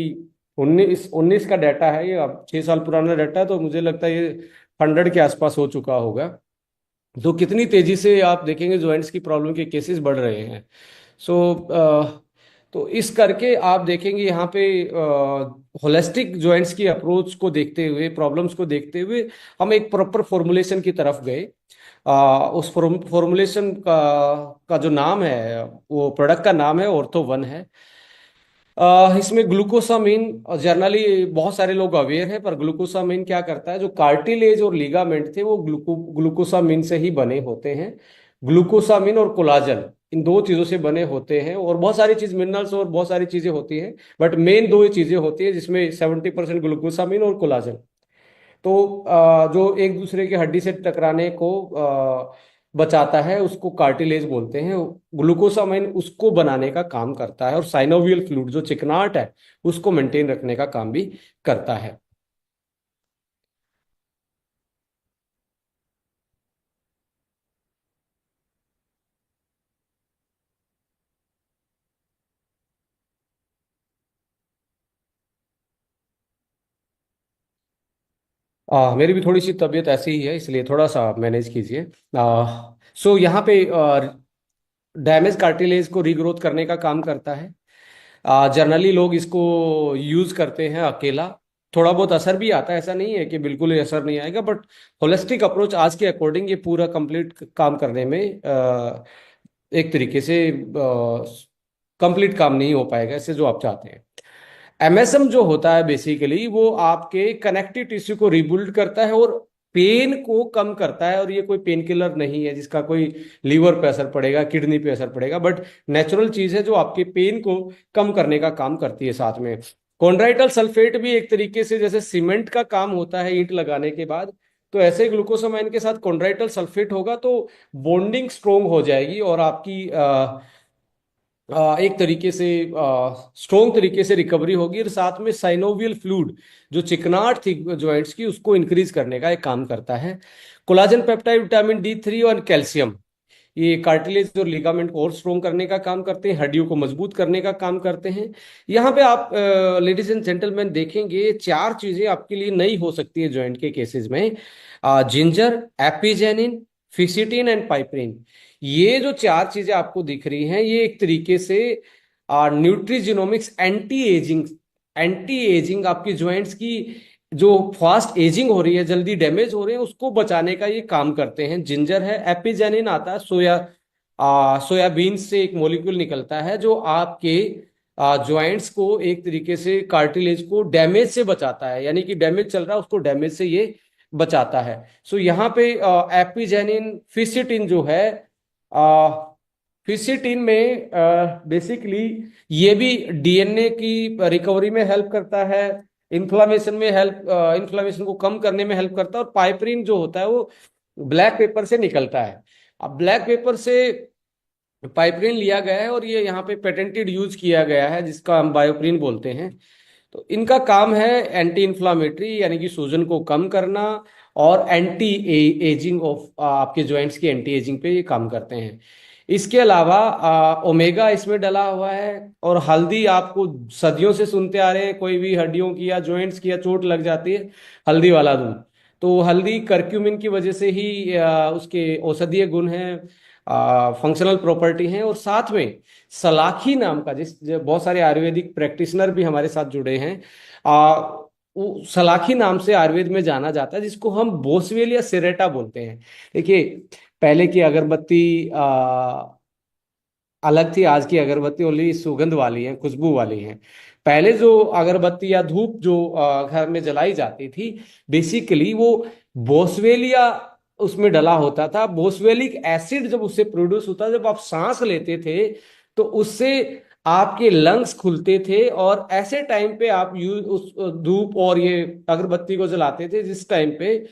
19 का डाटा है, ये अब 6 साल पुराना डाटा है, तो मुझे लगता है ये 100 के आसपास हो चुका होगा। तो कितनी तेजी से आप देखेंगे जॉइंट्स की प्रॉब्लम के केसेस बढ़ रहे हैं। सो तो इस करके आप देखेंगे यहाँ पे होलिस्टिक जॉइंट्स की अप्रोच को देखते हुए, प्रॉब्लम्स को देखते हुए हम एक प्रॉपर फॉर्मुलेशन की तरफ गए। उस फॉर्मुलेशन का जो नाम है, वो प्रोडक्ट का नाम है ऑर्थो वन है। इसमें ग्लूकोसामिन, जनरली बहुत सारे लोग अवेयर हैं, पर ग्लूकोसामिन क्या करता है, जो कार्टिलेज और लिगामेंट थे वो ग्लूकोसामिन से ही बने होते हैं। ग्लूकोसामिन और कोलाजन, इन दो चीजों से बने होते हैं, और बहुत सारी चीज मिनरल्स और बहुत सारी चीजें होती हैं, बट मेन दो ही चीजें होती है जिसमें 70% ग्लूकोसामिन और कोलाजन। तो जो एक दूसरे के हड्डी से टकराने को बचाता है उसको कार्टिलेज बोलते हैं। ग्लूकोसामाइन उसको बनाने का काम करता है, और साइनोवियल फ्लूइड जो चिकनाहट है उसको मेंटेन रखने का काम भी करता है। मेरी भी थोड़ी सी तबीयत ऐसी ही है, इसलिए थोड़ा सा मैनेज कीजिए। सो यहाँ पे डैमेज कार्टिलेज को रीग्रोथ करने का काम करता है। जनरली लोग इसको यूज करते हैं अकेला, थोड़ा बहुत असर भी आता है, ऐसा नहीं है कि बिल्कुल ही असर नहीं आएगा, बट होलिस्टिक अप्रोच आज के अकॉर्डिंग ये पूरा कंप्लीट काम करने में एक तरीके से कंप्लीट काम नहीं हो पाएगा इससे जो आप चाहते हैं। MSM जो होता है बेसिकली वो आपके कनेक्टिव टिश्यू को रिबिल्ड करता है और पेन को कम करता है, और ये कोई पेन किलर नहीं है जिसका कोई लीवर पे असर पड़ेगा, किडनी पे असर पड़ेगा, बट नेचुरल चीज है जो आपके पेन को कम करने का काम करती है। साथ में कॉन्ड्राइटल सल्फेट भी एक तरीके से जैसे सीमेंट का काम होता है ईंट लगाने के बाद, तो ऐसे ग्लूकोसामाइन के साथ कॉन्ड्राइटल सल्फेट होगा तो बॉन्डिंग स्ट्रोंग हो जाएगी, और आपकी एक तरीके से स्ट्रोंग तरीके से रिकवरी होगी, और साथ में साइनोवियल फ्लूइड जो चिकनाहट थी जॉइंट्स की उसको इंक्रीज करने का एक काम करता है। कोलाजन पेप्टाइड, विटामिन D3 और कैल्शियम, ये कार्टिलेज और लिगामेंट को और स्ट्रोंग करने का काम करते हैं, हड्डियों को मजबूत करने का काम करते हैं। यहाँ पे आप लेडीज एंड जेंटलमैन देखेंगे चार चीजें आपके लिए नई हो सकती है जॉइंट के केसेस में: जिंजर, एपिजेनिन, फिसिटिन एंड पाइपरिन। ये जो चार चीजें आपको दिख रही हैं ये एक तरीके से न्यूट्रीजिनोमिक्स एंटी एजिंग आपकी जॉइंट्स की जो फास्ट एजिंग हो रही है, जल्दी डैमेज हो रहे हैं, उसको बचाने का ये काम करते हैं। जिंजर है, एपिजेनिन आता है सोयाबीन से एक मॉलिक्यूल निकलता है जो आपके जॉइंट्स को एक तरीके से कार्टिलेज को डैमेज से बचाता है, यानी कि डैमेज चल रहा है उसको डैमेज से ये बचाता है। सो यहाँ पे एपिजेनिन, फिसिटिन जो है, फिसिटिन में बेसिकली ये भी डीएनए की रिकवरी में हेल्प करता है, इन्फ्लामेशन को कम करने में हेल्प करता है, और पाइपरिन जो होता है वो ब्लैक पेपर से निकलता है। अब ब्लैक पेपर से पाइपरिन लिया गया है और ये यहाँ पे पेटेंटेड यूज किया गया है जिसका हम बायोप्रिन बोलते हैं। तो इनका काम है एंटी इन्फ्लामेटरी, यानी कि सूजन को कम करना, और एंटी एजिंग ऑफ आपके जॉइंट्स की एंटी एजिंग पे ये काम करते हैं। इसके अलावा ओमेगा इसमें डला हुआ है, और हल्दी आपको सदियों से सुनते आ रहे हैं, कोई भी हड्डियों की या जॉइंट्स की या चोट लग जाती है, हल्दी वाला दूध। तो हल्दी करक्यूमिन की वजह से ही उसके औषधीय गुण हैं, फंक्शनल प्रॉपर्टी हैं, और साथ में सलाखी नाम का जो बहुत सारे आयुर्वेदिक प्रैक्टिशनर भी हमारे साथ जुड़े हैं, वो सलाखी नाम से आयुर्वेद में जाना जाता है, जिसको हम बोसवेल या सिरेटा बोलते हैं। देखिए, पहले की अगरबत्ती अलग थी, आज की अगरबत्ती ओनली सुगंध वाली है, खुशबू वाली है। पहले जो अगरबत्ती या धूप जो घर में जलाई जाती थी, बेसिकली वो बोसवेलिया उसमें डला होता था। बोसवेलिक एसिड जब उससे प्रोड्यूस होता, जब आप सांस लेते थे तो उससे आपके लंग्स खुलते थे, और ऐसे टाइम पे आप यूज उस धूप और ये अगरबत्ती को जलाते थे जिस टाइम पे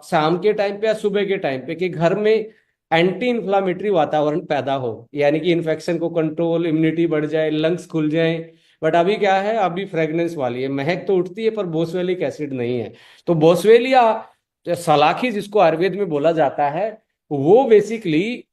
शाम के टाइम पे या सुबह के टाइम पे, कि घर में एंटी इन्फ्लामेटरी वातावरण पैदा हो, यानी कि इन्फेक्शन को कंट्रोल, इम्यूनिटी बढ़ जाए, लंग्स खुल जाए। बट अभी क्या है, अभी फ्रेग्रेंस वाली है, महक तो उठती है पर बोसवेलिक एसिड नहीं है। तो बोसवेलिया सलाखी जिसको आयुर्वेद में बोला जाता है, वो बेसिकली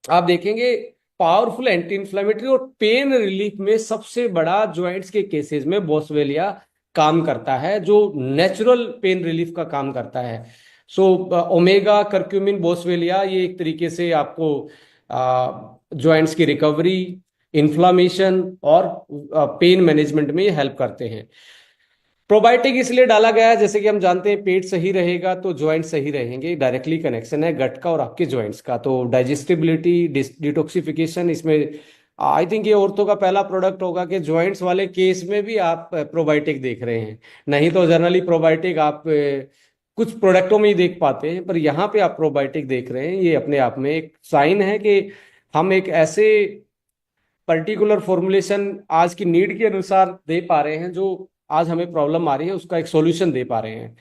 आप देखेंगे पावरफुल एंटी इन्फ्लेमेटरी और पेन रिलीफ में सबसे बड़ा ज्वाइंट्स के केसेस में बोसवेलिया काम करता है, जो नेचुरल पेन रिलीफ का काम करता है। सो ओमेगा करक्यूमिन बोसवेलिया ये एक तरीके से आपको ज्वाइंट्स की रिकवरी, इन्फ्लामेशन और पेन मैनेजमेंट में हेल्प करते हैं। प्रोबायोटिक इसलिए डाला गया है, जैसे कि हम जानते हैं पेट सही रहेगा तो जॉइंट सही रहेंगे, डायरेक्टली कनेक्शन है गट का और आपके जॉइंट्स का। तो डाइजेस्टिबिलिटी, डिटॉक्सिफिकेशन, इसमें आई थिंक ये औरतों का पहला प्रोडक्ट होगा कि जॉइंट्स वाले केस में भी आप प्रोबायोटिक देख रहे हैं। नहीं तो जनरली प्रोबायोटिक आप कुछ प्रोडक्टों में ही देख पाते हैं, पर यहाँ पे आप प्रोबायोटिक देख रहे हैं, ये अपने आप में एक साइन है कि हम एक ऐसे पर्टिकुलर फॉर्मुलेशन आज की नीड के अनुसार दे पा रहे हैं, जो आज हमें प्रॉब्लम आ रही है उसका एक सॉल्यूशन दे पा रहे हैं।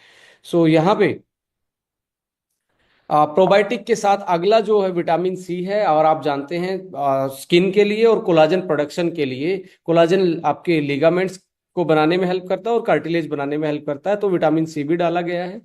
सो यहाँ पे प्रोबायोटिक के साथ अगला जो है विटामिन सी है, और आप जानते हैं स्किन के लिए और कोलाजन प्रोडक्शन के लिए, कोलाजन आपके लिगामेंट्स को बनाने में हेल्प करता है और कार्टिलेज बनाने में हेल्प करता है, तो विटामिन सी भी डाला गया है।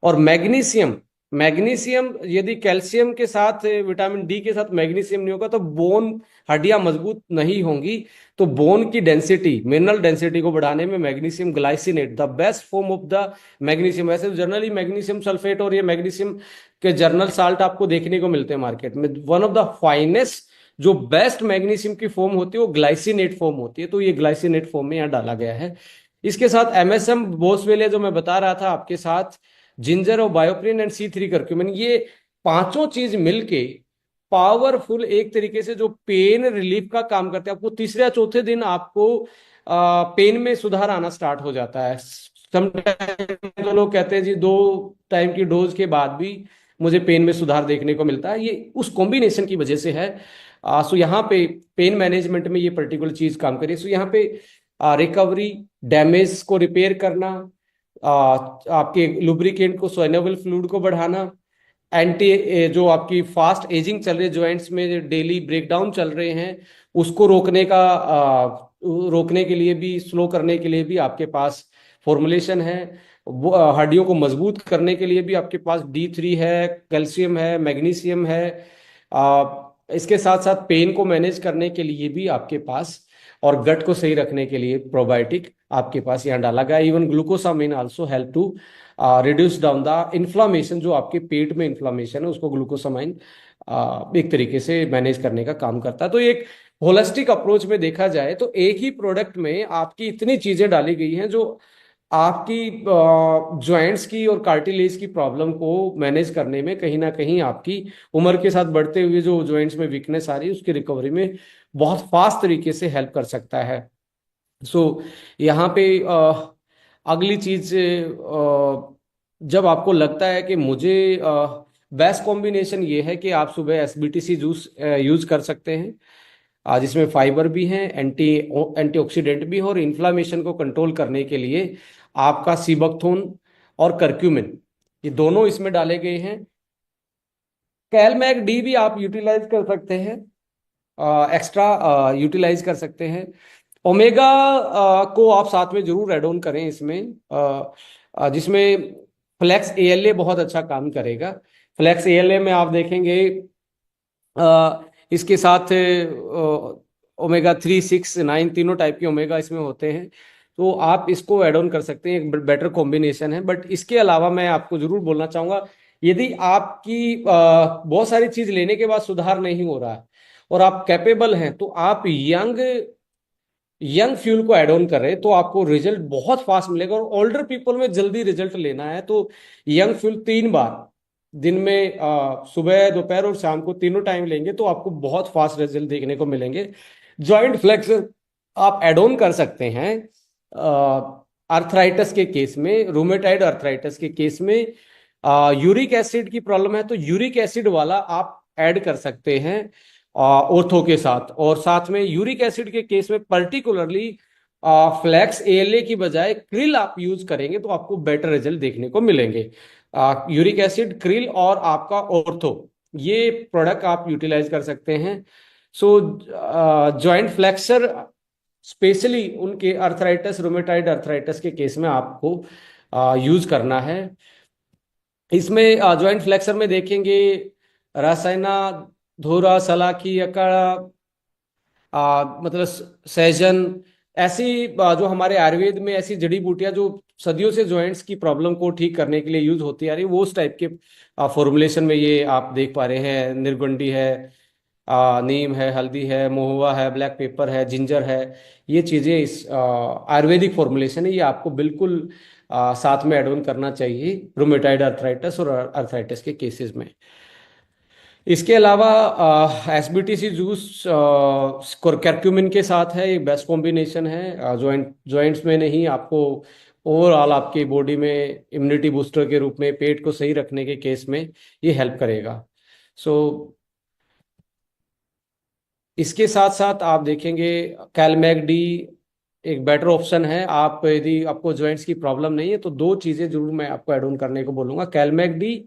और मैग्नीशियम, मैग्नीशियम यदि कैल्शियम के साथ विटामिन डी के साथ मैग्नीशियम नहीं होगा तो बोन, हड्डियां मजबूत नहीं होंगी। तो बोन की डेंसिटी, मिनरल डेंसिटी को बढ़ाने में magnesium glycinate the best form of the magnesium. वैसे जनरली मैग्नीशियम सल्फेट और ये मैग्नीशियम के जर्नल साल्ट आपको देखने को मिलते हैं मार्केट में। वन ऑफ द फाइनेस्ट जो बेस्ट मैग्नीशियम की फॉर्म होती है वो ग्लाइसिनेट फॉर्म होती है, तो ये ग्लाइसिनेट फॉर्म में यहाँ डाला गया है। इसके साथ एमएसएम बोसवेलिया जो मैं बता रहा था आपके साथ, जिंजर और बायोप्रिन एंड सी3 करक्यूमिन, ये पांचों चीज मिलके पावरफुल एक तरीके से जो पेन रिलीफ का काम करते हैं। आपको तीसरे या चौथे दिन आपको पेन में सुधार आना स्टार्ट हो जाता है। समटाइम तो लोग कहते हैं जी 2 टाइम की डोज के बाद भी मुझे पेन में सुधार देखने को मिलता है, ये उस कॉम्बिनेशन की वजह से है। सो यहाँ पे पेन मैनेजमेंट में ये पर्टिकुलर चीज काम करिए। सो यहाँ पे रिकवरी, डैमेज को रिपेयर करना, आपके लुब्रिकेंट को, सोइनोबल फ्लूइड को बढ़ाना, एंटी जो आपकी फास्ट एजिंग चल रही है जॉइंट्स में, डेली ब्रेकडाउन चल रहे हैं, उसको रोकने के लिए भी, स्लो करने के लिए भी आपके पास फॉर्मुलेशन है। वो हड्डियों को मजबूत करने के लिए भी आपके पास D3 है, कैल्शियम है, मैग्नीशियम है। इसके साथ साथ पेन को मैनेज करने के लिए भी आपके पास, और गट को सही रखने के लिए प्रोबायोटिक आपके पास यहाँ डाला गया। Even glucosamine also help to reduce down the inflammation, जो आपके पेट में इन्फ्लामेशन है उसको ग्लूकोसामाइन एक तरीके से मैनेज करने का काम करता है। तो एक होलिस्टिक अप्रोच में देखा जाए तो एक ही प्रोडक्ट में आपकी इतनी चीजें डाली गई हैं जो आपकी जॉइंट्स की और कार्टिलेज की प्रॉब्लम को मैनेज करने में कहीं ना कहीं आपकी उम्र के साथ बढ़ते हुए जो जॉइंट्स में वीकनेस आ रही है उसकी रिकवरी में बहुत फास्ट तरीके से हेल्प कर सकता है। सो यहाँ पे अगली चीज, जब आपको लगता है कि मुझे बेस्ट कॉम्बिनेशन ये है कि आप सुबह एसबीटीसी जूस यूज कर सकते हैं, जिसमें फाइबर भी है, एंटीऑक्सीडेंट भी है, और इन्फ्लामेशन को कंट्रोल करने के लिए आपका सीबकथोन और करक्यूमिन, ये दोनों इसमें डाले गए हैं। कैलमैक डी भी आप यूटिलाइज कर सकते हैं, एक्स्ट्रा यूटिलाइज कर सकते हैं। ओमेगा को आप साथ में जरूर ऐड ऑन करें इसमें, जिसमें फ्लैक्स एएलए बहुत अच्छा काम करेगा। फ्लैक्स एएलए में आप देखेंगे इसके साथ ओमेगा 3, 6, 9 तीनों टाइप के ओमेगा इसमें होते हैं, तो आप इसको ऐड ऑन कर सकते हैं, एक बेटर कॉम्बिनेशन है। बट इसके अलावा मैं आपको जरूर बोलना चाहूंगा, यदि आपकी बहुत सारी चीज लेने के बाद सुधार नहीं हो रहा है और आप कैपेबल हैं, तो आप यंग फ्यूल को ऐड ऑन कर रहे हैं तो आपको रिजल्ट बहुत फास्ट मिलेगा। और ओल्डर पीपल में जल्दी रिजल्ट लेना है तो यंग फ्यूल 3 बार दिन में, सुबह, दोपहर और शाम को तीनों टाइम लेंगे तो आपको बहुत फास्ट रिजल्ट देखने को मिलेंगे। जॉइंट फ्लेक्सर आप एड ऑन कर सकते हैं अर्थराइटिस के केस में, रूमेटाइड अर्थराइटिस के केस में। यूरिक एसिड की प्रॉब्लम है तो यूरिक एसिड वाला आप ऐड कर सकते हैं ऑर्थो के साथ। और साथ में यूरिक एसिड के केस में पर्टिकुलरली फ्लैक्स एएलए की बजाय क्रिल आप यूज करेंगे तो आपको बेटर रिजल्ट देखने को मिलेंगे। यूरिक एसिड, क्रिल और आपका ऑर्थो, ये प्रोडक्ट आप यूटिलाइज कर सकते हैं। सो जॉइंट फ्लेक्सर स्पेशली उनके अर्थराइटिस, रोमेटाइड अर्थराइटिस के केस में आपको यूज करना है। इसमें जॉइंट फ्लेक्सर में देखेंगे रासायना, धोरा, सलाकी, अकाड़ा, मतलब सहजन, ऐसी जो हमारे आयुर्वेद में ऐसी जड़ी बूटियां जो सदियों से जॉइंट्स की प्रॉब्लम को ठीक करने के लिए यूज होती आ रही, वो उस टाइप के फॉर्मुलेशन में ये आप देख पा रहे हैं। निर्गुंडी है, नीम है, हल्दी है, महुआ है, ब्लैक पेपर है, जिंजर है। ये चीजें इस आयुर्वेदिक फॉर्मुलेशन है, ये आपको बिल्कुल साथ में एड ऑन करना चाहिए रूमेटाइड अर्थराइटिस और अर्थराइटिस के केसेस में। इसके अलावा एसबीटीसी जूस करक्यूमिन के साथ है, ये बेस्ट कॉम्बिनेशन है। जॉइंट्स में नहीं, आपको ओवरऑल आपकी बॉडी में इम्यूनिटी बूस्टर के रूप में पेट को सही रखने के केस में ये हेल्प करेगा। सो इसके साथ साथ आप देखेंगे कैलमैक डी एक बेटर ऑप्शन है। आप यदि आपको जॉइंट्स की प्रॉब्लम नहीं है तो दो चीजें जरूर मैं आपको ऐड ऑन करने को बोलूंगा, कैलमैक डी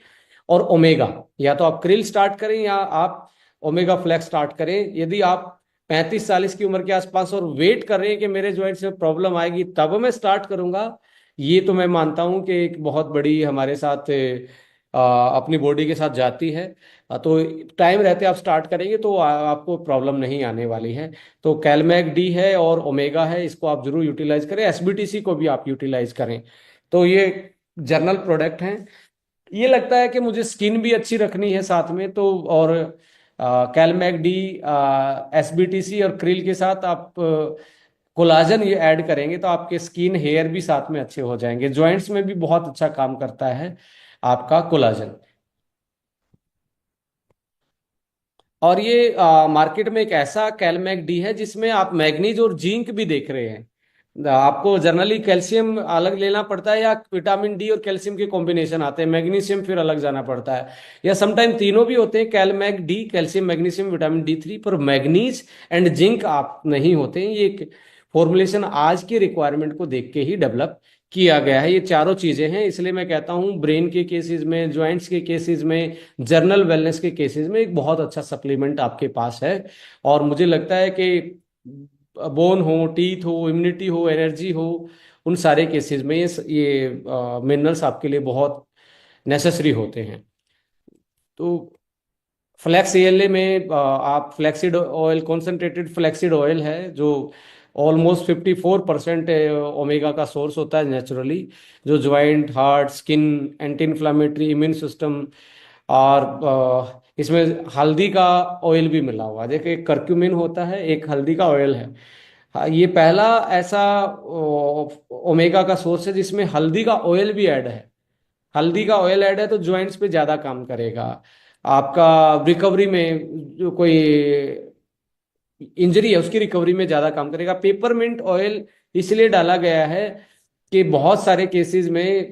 और ओमेगा। या तो आप क्रिल स्टार्ट करें या आप ओमेगा फ्लैक्स स्टार्ट करें। यदि आप 35-40 की उम्र के आसपास और वेट कर रहे हैं कि मेरे जॉइंट्स में प्रॉब्लम आएगी तब मैं स्टार्ट करूंगा, ये तो मैं मानता हूं कि एक बहुत बड़ी हमारे साथ अपनी बॉडी के साथ जाती है। तो टाइम रहते आप स्टार्ट करेंगे तो आपको प्रॉब्लम नहीं आने वाली है। तो कैलमैक डी है और ओमेगा है, इसको आप जरूर यूटिलाइज करें। एसबीटीसी को भी आप यूटिलाइज करें। तो ये जर्नल प्रोडक्ट हैं। ये लगता है कि मुझे स्किन भी अच्छी रखनी है साथ में, तो और कैलमैक डी, एसबीटीसी और क्रिल के साथ आप कोलाजन ये ऐड करेंगे तो आपके स्किन, हेयर भी साथ में अच्छे हो जाएंगे। जॉइंट्स में भी बहुत अच्छा काम करता है आपका कोलाजन। और ये मार्केट में एक ऐसा कैलमैक डी है जिसमें आप मैग्नीज और जिंक भी देख रहे हैं। आपको जनरली कैल्शियम अलग लेना पड़ता है या विटामिन डी और कैल्शियम के कॉम्बिनेशन आते हैं, मैग्नीशियम फिर अलग जाना पड़ता है, या समटाइम तीनों भी होते हैं, calmag D, calcium, magnesium, vitamin D3, पर मैग्नीज एंड जिंक आप नहीं होते हैं। ये एक फॉर्मुलेशन आज की रिक्वायरमेंट को देख के ही डेवलप किया गया है। ये चारों चीजें हैं, इसलिए मैं कहता हूँ ब्रेन के केसेस में, जॉइंट्स के केसेस में, जर्नल वेलनेस के केसेस में एक बहुत अच्छा सप्लीमेंट आपके पास है। और मुझे लगता है कि बोन हो, टीथ हो, इम्यूनिटी हो, एनर्जी हो, उन सारे केसेस में ये मिनरल्स आपके लिए बहुत नेसेसरी होते हैं। तो फ्लैक्स एएलए में आप flaxseed oil, concentrated flaxseed oil है जो ऑलमोस्ट 54% ओमेगा का सोर्स होता है नेचुरली, जो joint, heart, skin, anti inflammatory, immune system, और इसमें हल्दी का ऑयल भी मिला हुआ है। देखिए, एक करक्यूमिन होता है, एक हल्दी का ऑयल है। हाँ, ये पहला ऐसा ओमेगा का सोर्स है जिसमें हल्दी का ऑयल भी ऐड है। हल्दी का ऑयल ऐड है तो जॉइंट्स पे ज्यादा काम करेगा आपका। रिकवरी में जो कोई इंजरी है उसकी रिकवरी में ज्यादा काम करेगा। पेपरमिंट ऑयल इसलिए डाला गया है कि बहुत सारे केसेस में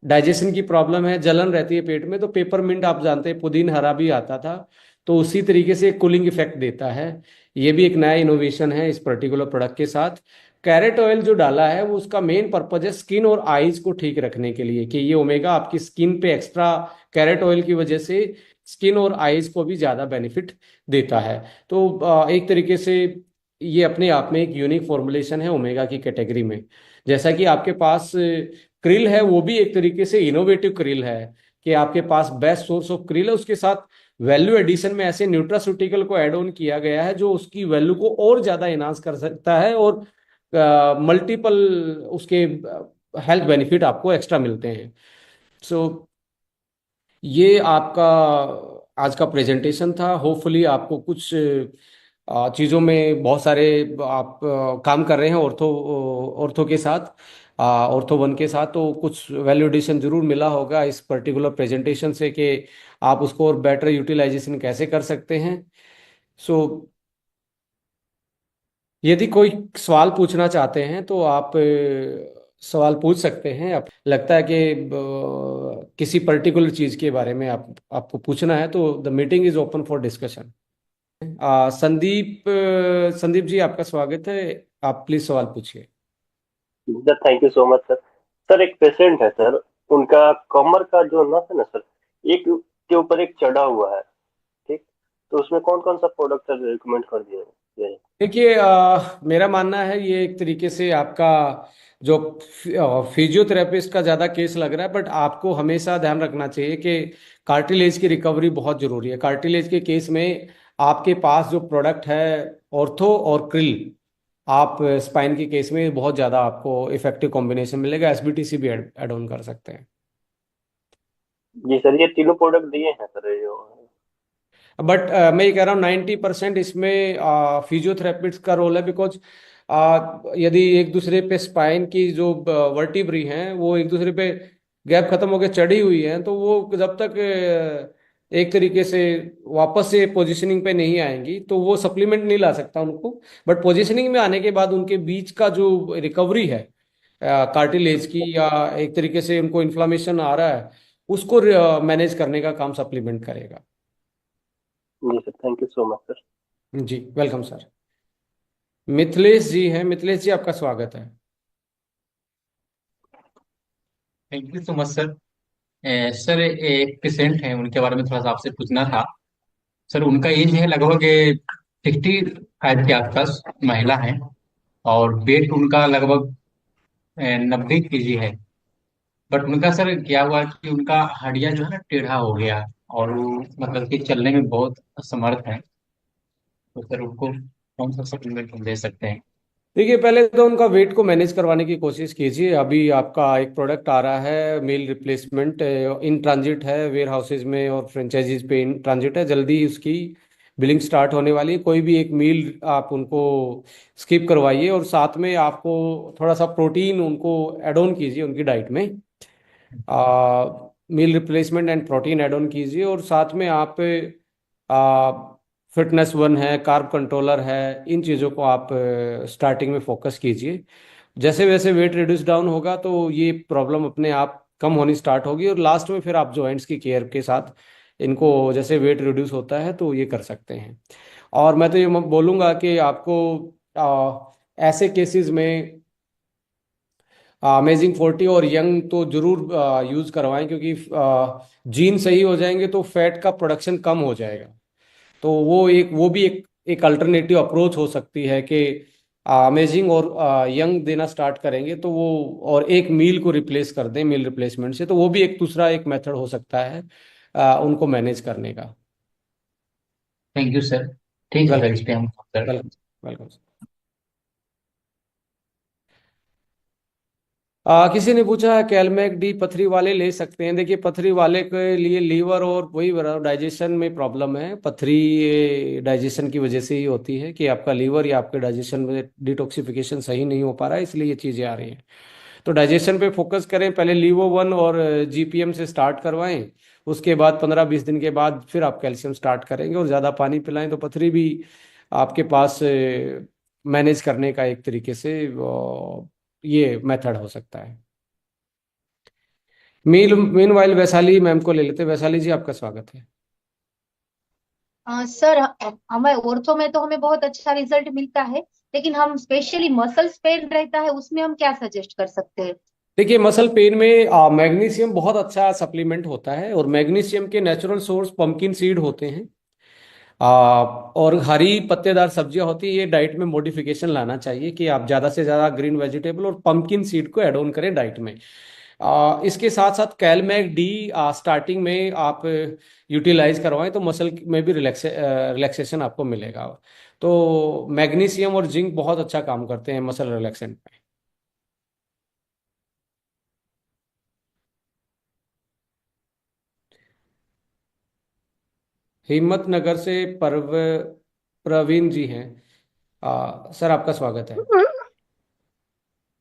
डाइजेशन की प्रॉब्लम है, जलन रहती है पेट में, तो पेपरमिंट आप जानते हैं पुदीन हरा भी आता था, तो उसी तरीके से कूलिंग इफेक्ट देता है। ये भी एक नया इनोवेशन है इस पर्टिकुलर प्रोडक्ट के साथ। कैरेट ऑयल जो डाला है वो उसका मेन पर्पज है स्किन और आईज को ठीक रखने के लिए, कि ये ओमेगा आपकी स्किन पे एक्स्ट्रा कैरेट ऑयल की वजह से स्किन और आईज को भी ज्यादा बेनिफिट देता है। तो एक तरीके से ये अपने आप में एक यूनिक फॉर्मुलेशन है ओमेगा की कैटेगरी में। जैसा कि आपके पास क्रिल है, वो भी एक तरीके से इनोवेटिव क्रिल है, कि आपके पास बेस्ट सोर्स ऑफ क्रिल है, उसके साथ वैल्यू एडिशन में ऐसे न्यूट्रास्यूटिकल को ऐड ऑन किया गया है जो उसकी वैल्यू को और ज्यादा इनहांस कर सकता है, और मल्टीपल उसके हेल्थ बेनिफिट आपको एक्स्ट्रा मिलते हैं। सो ये आपका आज का प्रेजेंटेशन था। होपफुली आपको कुछ चीज़ों में बहुत सारे आप काम कर रहे हैं ऑर्थो, ऑर्थो के साथ, ऑर्थो वन के साथ, तो कुछ वैल्यू एडिशन जरूर मिला होगा इस पर्टिकुलर प्रेजेंटेशन से, कि आप उसको और बेटर यूटिलाइजेशन कैसे कर सकते हैं। सो यदि कोई सवाल पूछना चाहते हैं तो आप सवाल पूछ सकते हैं। आप लगता है कि किसी पर्टिकुलर चीज के बारे में आपको पूछना है तो the meeting is open for discussion. Sandeep ji, आपका स्वागत है। आप प्लीज सवाल पूछिए। Sir thank you so much sir. Sir एक पेशेंट है सर। उनका कमर का जो नस है ना सर, एक के ऊपर एक चढ़ा हुआ है। ठीक। तो उसमें कौन कौन सा प्रोडक्ट सर रिकमेंड कर दिया है? देखिए, मेरा मानना है ये एक तरीके से आपका जो फिजियोथेरेपिस्ट का ज़्यादा केस लग रहा है, बट आपको हमेशा ध्यान रखना चाहिए कि कार्टिलेज की रिकवरी बहुत ज़रूरी है। कार्टिलेज के केस में आपके पास जो प्रोडक्ट है, ऑर्थो और क्रिल, आप स्पाइन के केस में बहुत ज़्यादा आपको इफेक्टिव कॉम्बिनेशन मिलेगा। एसबीटीसी भी ऐड ऑन कर सकते हैं। जी सर, ये तीनों प्रोडक्ट दिए हैं सर ये जो। बट मैं ये कह रहा हूँ 90% इसमें फिजियोथेरेपिस्ट का रोल है, बिकॉज यदि एक दूसरे पे स्पाइन की जो वर्टिब्री हैं वो एक दूसरे पे गैप खत्म होकर चढ़ी हुई हैं, तो वो जब तक एक तरीके से वापस से पोजीशनिंग पे नहीं आएंगी तो वो सप्लीमेंट नहीं ला सकता उनको। बट पोजीशनिंग में आने के बाद उनके बीच का जो रिकवरी है कार्टिलेज की, या एक तरीके से उनको इन्फ्लामेशन आ रहा है, उसको मैनेज करने का काम सप्लीमेंट करेगा। जी sir, thank you so much sir. जी, वेलकम सर। मिथिलेश जी हैं। मिथिलेश जी, आपका स्वागत है। Thank you so much sir. Sir एक पेशेंट है, उनके बारे में थोड़ा सा आपसे पूछना था। सर उनका एज है लगभग 65 के आसपास, महिला है। और वेट उनका लगभग 90 केजी है। बट उनका सर क्या हुआ कि उनका हड्डियां जो है ना टेढ़ा हो गया। और वो मतलब कि चलने में बहुत असमर्थ है। तो सर उनको कौन सा सप्लीमेंट दे सकते हैं? देखिए, पहले तो उनका वेट को मैनेज करवाने की कोशिश कीजिए। अभी आपका एक प्रोडक्ट आ रहा है मील रिप्लेसमेंट, इन ट्रांजिट है वेयर हाउसेज में और फ्रेंचाइजीज पे इन ट्रांजिट है। जल्दी ही उसकी बिलिंग स्टार्ट होने वाली है। कोई भी एक मील आप उनको स्किप करवाइए, और साथ में आपको थोड़ा सा प्रोटीन उनको एड ऑन कीजिए उनकी डाइट में। Meal replacement and protein add on कीजिए, और साथ में आप फिटनेस वन है, कार्ब कंट्रोलर है, इन चीज़ों को आप स्टार्टिंग में फोकस कीजिए। जैसे वैसे वेट रिड्यूस डाउन होगा तो ये प्रॉब्लम अपने आप कम होनी स्टार्ट होगी, और लास्ट में फिर आप जॉइंट्स की केयर के साथ इनको, जैसे वेट रिड्यूस होता है तो ये कर सकते हैं। और मैं तो ये बोलूँगा कि आपको ऐसे केसेस में अमेजिंग 40 और यंग तो जरूर यूज करवाएं, क्योंकि जीन सही हो जाएंगे तो फैट का प्रोडक्शन कम हो जाएगा। तो वो भी एक अल्टरनेटिव अप्रोच हो सकती है कि अमेजिंग और यंग देना स्टार्ट करेंगे तो वो, और एक मील को रिप्लेस कर दें मील रिप्लेसमेंट से, तो वो भी एक दूसरा एक मेथड हो सकता है उनको मैनेज करने का। Thank you sir. ठीक है सर, वेलकम। इस पे हम सर। वेलकम। वेलकम। किसी ने पूछा कैलमेक डी पथरी वाले ले सकते हैं। देखिए, पथरी वाले के लिए लीवर और वही डाइजेशन में प्रॉब्लम है। पथरी डाइजेशन की वजह से ही होती है कि आपका लीवर या आपके डाइजेशन में डिटॉक्सिफिकेशन सही नहीं हो पा रहा है, इसलिए ये चीज़ें आ रही हैं। तो डाइजेशन पे फोकस करें। पहले लीवो वन और जीपीएम से स्टार्ट करवाएं। उसके बाद 15-20 दिन के बाद फिर आप कैल्शियम स्टार्ट करेंगे, और ज़्यादा पानी पिलाएं तो पथरी भी आपके पास मैनेज करने का एक तरीके से ये मेथड हो सकता है। मीन वाइल वैशाली मैम को ले लेते हैं। वैशाली जी, आपका स्वागत है। सर, हमें ऑर्थो में तो हमें बहुत अच्छा रिजल्ट मिलता है, लेकिन हम स्पेशली मसल्स पेन रहता है उसमें हम क्या सजेस्ट कर सकते हैं? देखिए, मसल पेन में मैग्नीशियम बहुत अच्छा सप्लीमेंट होता है, और मैग्नीशियम के नेचुरल सोर्स पंपकिन सीड होते हैं। और हरी पत्तेदार सब्जियां होती है। ये डाइट में मॉडिफिकेशन लाना चाहिए कि आप ज़्यादा से ज़्यादा ग्रीन वेजिटेबल और पंपकिन सीड को ऐड ऑन करें डाइट में। इसके साथ साथ कैलमैक डी स्टार्टिंग में आप यूटिलाइज करवाएं तो मसल में भी रिलैक्सेशन आपको मिलेगा। तो मैग्नीशियम और जिंक बहुत अच्छा काम करते हैं मसल रिलैक्सेंट में। हिम्मत नगर से प्रवीण जी हैं। सर, आपका स्वागत है।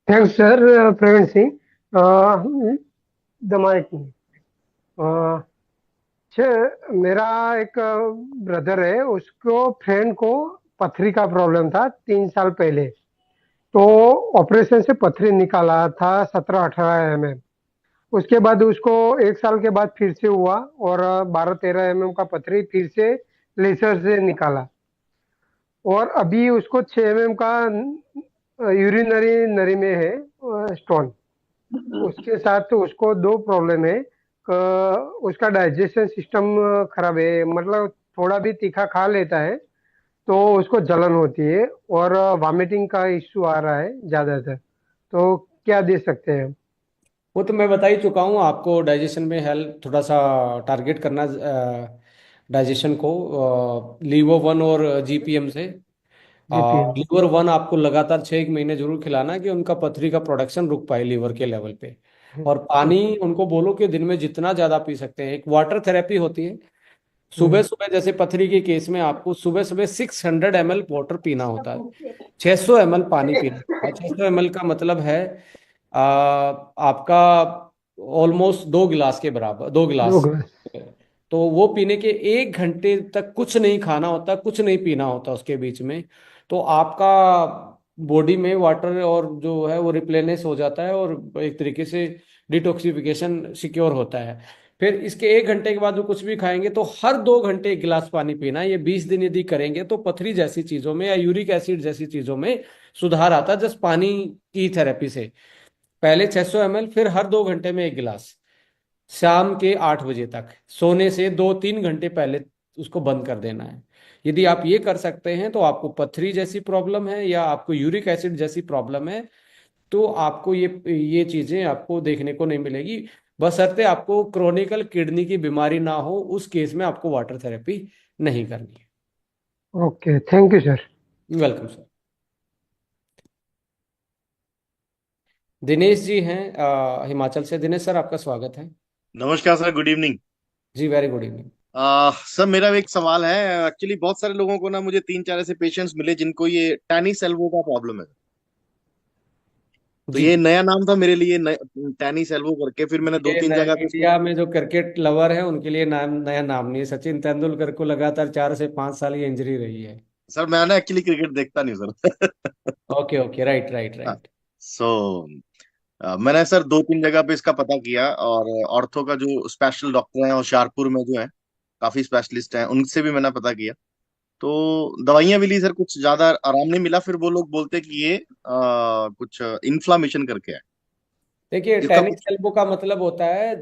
Thanks sir. प्रवीण सिंह, दमाई की। मेरा एक ब्रदर है, उसको फ्रेंड को पथरी का प्रॉब्लम था 3 साल पहले। तो ऑपरेशन से पथरी निकाला था 17-18 mm। उसके बाद उसको 1 साल के बाद फिर से हुआ और 12-13 mm का पथरी फिर से लेसर से निकाला। और अभी उसको 6 mm का यूरिनरी नरी में है स्टोन। उसके साथ तो उसको दो प्रॉब्लम है। उसका डाइजेशन सिस्टम खराब है, मतलब थोड़ा भी तीखा खा लेता है तो उसको जलन होती है और वॉमिटिंग का इश्यू आ रहा है ज़्यादातर। तो क्या दे सकते हैं हम? वो तो मैं बता ही चुका हूँ आपको। डाइजेशन में हेल्प थोड़ा सा टारगेट करना डाइजेशन को लीवो वन और जीपीएम से। जीपीएम। लीवर वन आपको लगातार 6 महीने जरूर खिलाना कि उनका पथरी का प्रोडक्शन रुक पाए लीवर के लेवल पे। और पानी उनको बोलो कि दिन में जितना ज्यादा पी सकते हैं। एक वाटर थेरेपी होती है। सुबह सुबह जैसे पथरी के केस में आपको सुबह सुबह 600 ml वाटर पीना होता है। 600 ml पानी पीना होता है। 600 ml का मतलब है आपका ऑलमोस्ट 2 गिलास के बराबर, 2 गिलास। 2 ग्लास। तो वो पीने के 1 घंटे तक कुछ नहीं खाना होता, कुछ नहीं पीना होता उसके बीच में। तो आपका बॉडी में वाटर और जो है वो रिप्लेनिश हो जाता है और एक तरीके से डिटॉक्सिफिकेशन सिक्योर होता है। फिर इसके 1 घंटे के बाद वो कुछ भी खाएंगे तो हर 2 घंटे 1 गिलास पानी पीना है। ये 20 दिन यदि करेंगे तो पथरी जैसी चीजों में या यूरिक एसिड जैसी चीजों में सुधार आता है, जस्ट पानी की थेरेपी से। पहले 600 ml, फिर हर 2 घंटे में 1 गिलास। शाम के 8 बजे तक सोने से 2-3 घंटे पहले उसको बंद कर देना है। यदि आप ये कर सकते हैं तो आपको पथरी जैसी प्रॉब्लम है या आपको यूरिक एसिड जैसी प्रॉब्लम है तो आपको ये चीजें आपको देखने को नहीं मिलेगी। बशर्ते आपको क्रोनिकल किडनी की बीमारी ना हो, उस केस में आपको वाटर थेरेपी नहीं करनी है। Okay, thank you sir. Welcome sir. Dinesh ji हैं हिमाचल से। दिनेश सर, आपका स्वागत है। नमस्कार सर, गुड इवनिंग। जी, वेरी गुड इवनिंग। सर मेरा एक सवाल है। एक्चुअली बहुत सारे लोगों को ना, मुझे 3-4 ऐसे पेशेंट्स मिले जिनको ये टेनिस एल्बो का प्रॉब्लम है। तो जी, ये नया नाम था मेरे लिए, टेनिस एल्बो करके। फिर मैंने दो ये तीन जगह पे इसका। इंडिया में जो क्रिकेट लवर है उनके लिए नाम, नया नाम नहीं है। सचिन तेंदुलकर को लगातार 4 से 5 साल ये इंजरी रही है। सर मैं ना एक्चुअली क्रिकेट देखता नहीं sir. Okay okay, right right right. So मैंने सर 2-3 जगह पे इसका पता किया, और ऑर्थो का जो स्पेशल डॉक्टर है होशियारपुर में जो है, काफी स्पेशलिस्ट हैं, उनसे भी मैंने पता किया। तो दवाइयां भी ली सर, कुछ ज्यादा आराम नहीं मिला। फिर वो लोग बोलते कि ये कुछ इन्फ्लामेशन करके है। देखिए, इसका टेनिस कुछ। एल्बो का मतलब होता है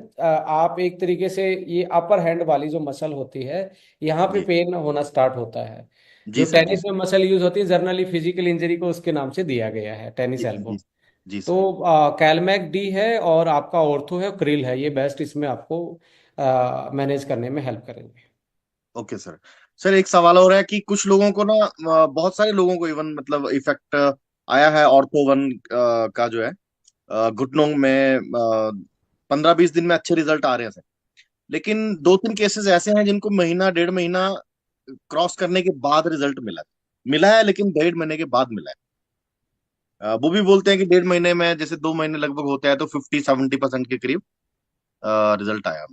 आप एक तरीके से ये अपर हैंड वाली जो मसल होती है, यहाँ पे जी पेन होना स्टार्ट होता है। जी जो सर, जी टेनिस में सर, मसल यूज होती है, जर्नली फिजिकल इंजरी को उसके नाम से दिया गया है, टेनिस जी एल्बो। जी जी तो सर। कैलमैक डी है और आपका ऑर्थो है, क्रिल है। ये बेस्ट इसमें आपको मैनेज करने में हेल्प करेंगे। Okay sir. सर एक सवाल और है कि कुछ लोगों को ना, बहुत सारे लोगों को इवन मतलब इफेक्ट आया है ऑर्थो वन का जो है, घुटनों में 15-20 दिन में अच्छे रिजल्ट आ रहे हैं सर। लेकिन 2-3 केसेस ऐसे हैं जिनको महीना 1.5 महीना क्रॉस करने के बाद रिजल्ट मिला है, लेकिन 1.5 महीने के बाद मिला है। वो भी बोलते हैं कि 1.5 महीने में, जैसे 2 महीने लगभग होता है, तो 50-70% के करीब रिजल्ट आया।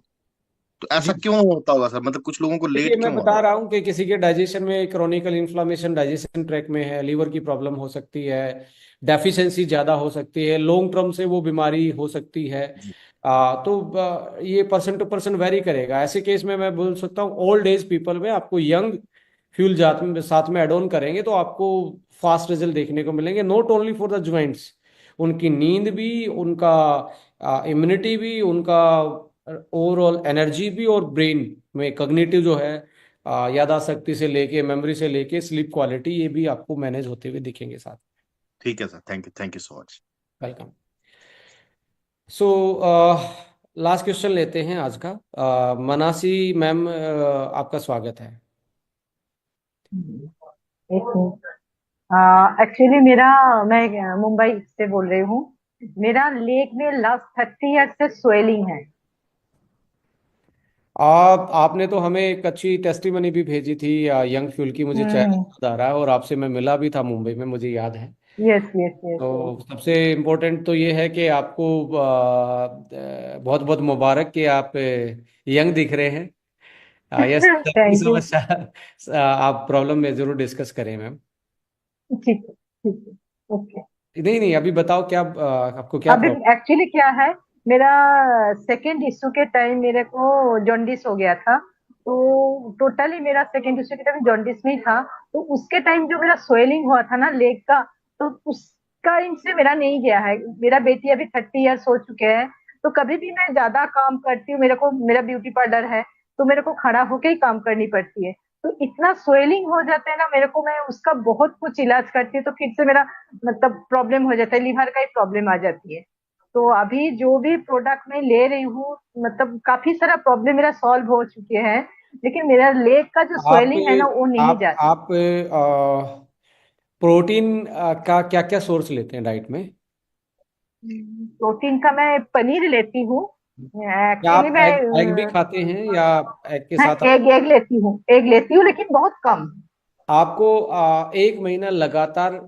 तो ऐसा जी, क्यों होता होगा सर? मतलब कुछ लोगों को देखिए लेट मैं क्यों हो रहा बता रहा हूँ कि किसी के डाइजेशन में क्रॉनिकल इन्फ्लामेशन डाइजेशन ट्रैक में है, लीवर की प्रॉब्लम हो सकती है, डेफिशिएंसी ज़्यादा हो सकती है, लॉन्ग टर्म से वो बीमारी हो सकती है। है? जी ये पर्सन टू पर्सन वेरी करेगा। ऐसे केस में मैं बोल सकता हूँ ओल्ड एज पीपल में आपको यंग फ्यूल जात में साथ में एड ऑन करेंगे तो आपको फास्ट रिजल्ट देखने को मिलेंगे। Not only for the joints, उनकी नींद भी, उनका इम्यूनिटी भी, उनका ओवरऑल एनर्जी भी, और ब्रेन में कॉग्निटिव जो है याददाश्त शक्ति से लेके मेमोरी से लेके स्लीप क्वालिटी, ये भी आपको मैनेज होते हुए दिखेंगे साथ। ठीक है sir, thank you so much. Welcome. So last question लेते हैं आज का। मनासी मैम, आपका स्वागत है। एक मिनट। एक्चुअली मेरा, मैं मुंबई से बोल रही हूँ। मेरा लेग में लास्ट 30 ईयर से स्वेलिंग है। आपने तो हमें एक अच्छी टेस्टिमनी भी भेजी थी यंग फ्यूल की, मुझे चेहरा हम्म। याद आ रहा है, और आपसे मैं मिला भी था मुंबई में, मुझे याद है। Yes yes yes yes. तो सबसे इम्पोर्टेंट तो ये है कि आपको बहुत बहुत मुबारक कि आप यंग दिख रहे हैं। Yes, thank you thank so you. Much. आप प्रॉब्लम में जरूर डिस्कस करें मैम। ठीक है, ठीक है, ओके। नहीं नहीं, अभी बताओ क्या आपको क्या अभी प्रॉब्लम। एक्चुअली क्या है, मेरा सेकेंड इश्यू के टाइम मेरे को जॉन्डिस हो गया था। तो टोटली मेरा सेकेंड इश्यू के टाइम जॉन्डिस में ही था। तो उसके टाइम जो मेरा स्वेलिंग हुआ था ना लेग का, तो उस टाइम से मेरा नहीं गया है। मेरा बेटी अभी 30 इयर्स हो चुके हैं। तो कभी भी मैं ज्यादा काम करती हूँ, मेरे को मेरा ब्यूटी पार्लर है, तो मेरे को खड़ा होके ही काम करनी पड़ती है। तो इतना स्वेलिंग हो जाता है ना मेरे को, मैं उसका बहुत कुछ इलाज करती हूँ, तो फिर से मेरा मतलब प्रॉब्लम हो जाता है, लीवर का ही प्रॉब्लम आ जाती है। तो अभी जो भी प्रोडक्ट मैं ले रही हूँ, मतलब काफी सारा प्रॉब्लम मेरा सॉल्व हो चुके हैं। लेकिन मेरा लेग का जो आप स्वेलिंग है ना वो नहीं जाता। आप प्रोटीन का क्या क्या सोर्स लेते हैं डाइट में? प्रोटीन का मैं पनीर लेती हूँ। क्या एक्चुअली आप मैं एग एग भी खाते हैं या एग के हाँ, साथ एग एग लेती हूँ, एग लेती हूँ लेकिन बहुत कम। आपको 1 महीना लगातार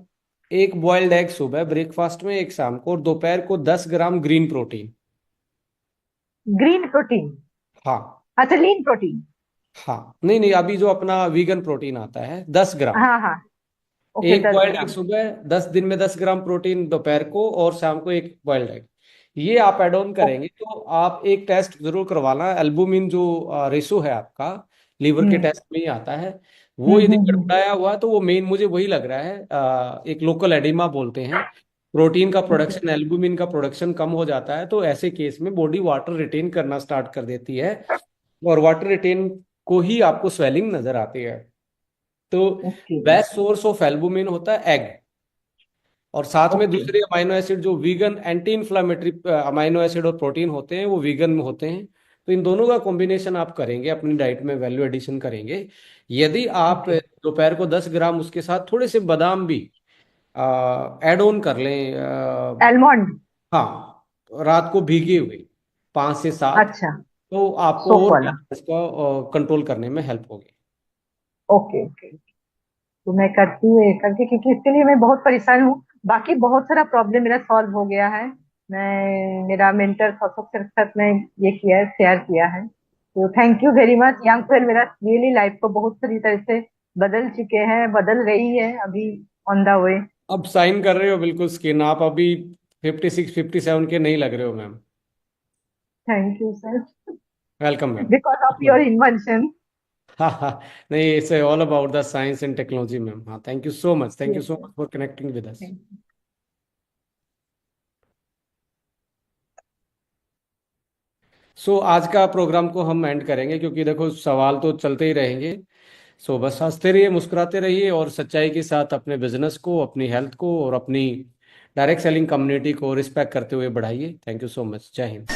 एक बॉइल्ड एग सुबह ब्रेकफास्ट में, एक शाम को, और दोपहर को 10 ग्राम ग्रीन प्रोटीन। Green protein? हाँ। अच्छा, लीन प्रोटीन। हाँ, नहीं नहीं, अभी जो अपना वीगन प्रोटीन आता है 10 ग्राम। हाँ हाँ, ओके, एक दस बॉइल्ड एग ग्राम सुबह, 10 दिन में 10 ग्राम प्रोटीन दोपहर को, और शाम को एक बॉइल्ड एग। ये आप ऐड ऑन ओ, करेंगे तो आप एक टेस्ट जरूर करवाना, एल्बुमिन जो रेशो है आपका, लीवर के हम्म टेस्ट में ही आता है। वो यदि गड़बड़ाया हुआ है तो वो मेन मुझे वही लग रहा है, एक लोकल एडिमा बोलते हैं। प्रोटीन का ओके, प्रोडक्शन, एल्बुमिन का प्रोडक्शन कम हो जाता है, तो ऐसे केस में बॉडी वाटर रिटेन करना स्टार्ट कर देती है, और वाटर रिटेन को ही आपको स्वेलिंग नजर आती है। तो okay, best source of albumin होता है एग, और साथ में ओके, दूसरे अमाइनो एसिड जो vegan anti inflammatory amino acid और प्रोटीन होते हैं वो वीगन में होते हैं। तो इन दोनों का कॉम्बिनेशन आप करेंगे, अपनी डाइट में वैल्यू एडिशन करेंगे। यदि आप ओके। दोपहर को 10 ग्राम उसके साथ थोड़े से बादाम भी ऐड ऑन कर लें, एलमंड? हाँ, रात को भीगे हुए 5 से 7, अच्छा, तो आपको सोप और वाला। इसको कंट्रोल करने में हेल्प होगी। Okay, okay. तो मैं करती हूँ ये करके, क्योंकि इसके लिए मैं बहुत परेशान हूँ। बाकी बहुत सारा प्रॉब्लम मेरा सॉल्व हो गया है। मेरा मेंटर सौसक के साथ मैं ये किया है, शेयर किया है। तो thank you very much. Young friend मेरा रियली लाइफ को बहुत सारी तरह से बदल चुके हैं, बदल रही है अभी, ऑन द वे। अब साइन कर रहे हो बिल्कुल स्किन, आप अभी 56 57 के नहीं लग रहे हो ma'am. Thank you sir, welcome ma'am. Because of your invention. हाँ हाँ, नहीं, it's all about the science and technology ma'am. हाँ, thank you so much, thank you yes so sir, much for connecting with us. Thank you. So आज का प्रोग्राम को हम एंड करेंगे, क्योंकि देखो सवाल तो चलते ही रहेंगे। सो बस हंसते रहिए, मुस्कुराते रहिए, और सच्चाई के साथ अपने बिजनेस को, अपनी हेल्थ को, और अपनी डायरेक्ट सेलिंग कम्युनिटी को रिस्पेक्ट करते हुए बढ़ाइए। Thank you so much. जय हिंद।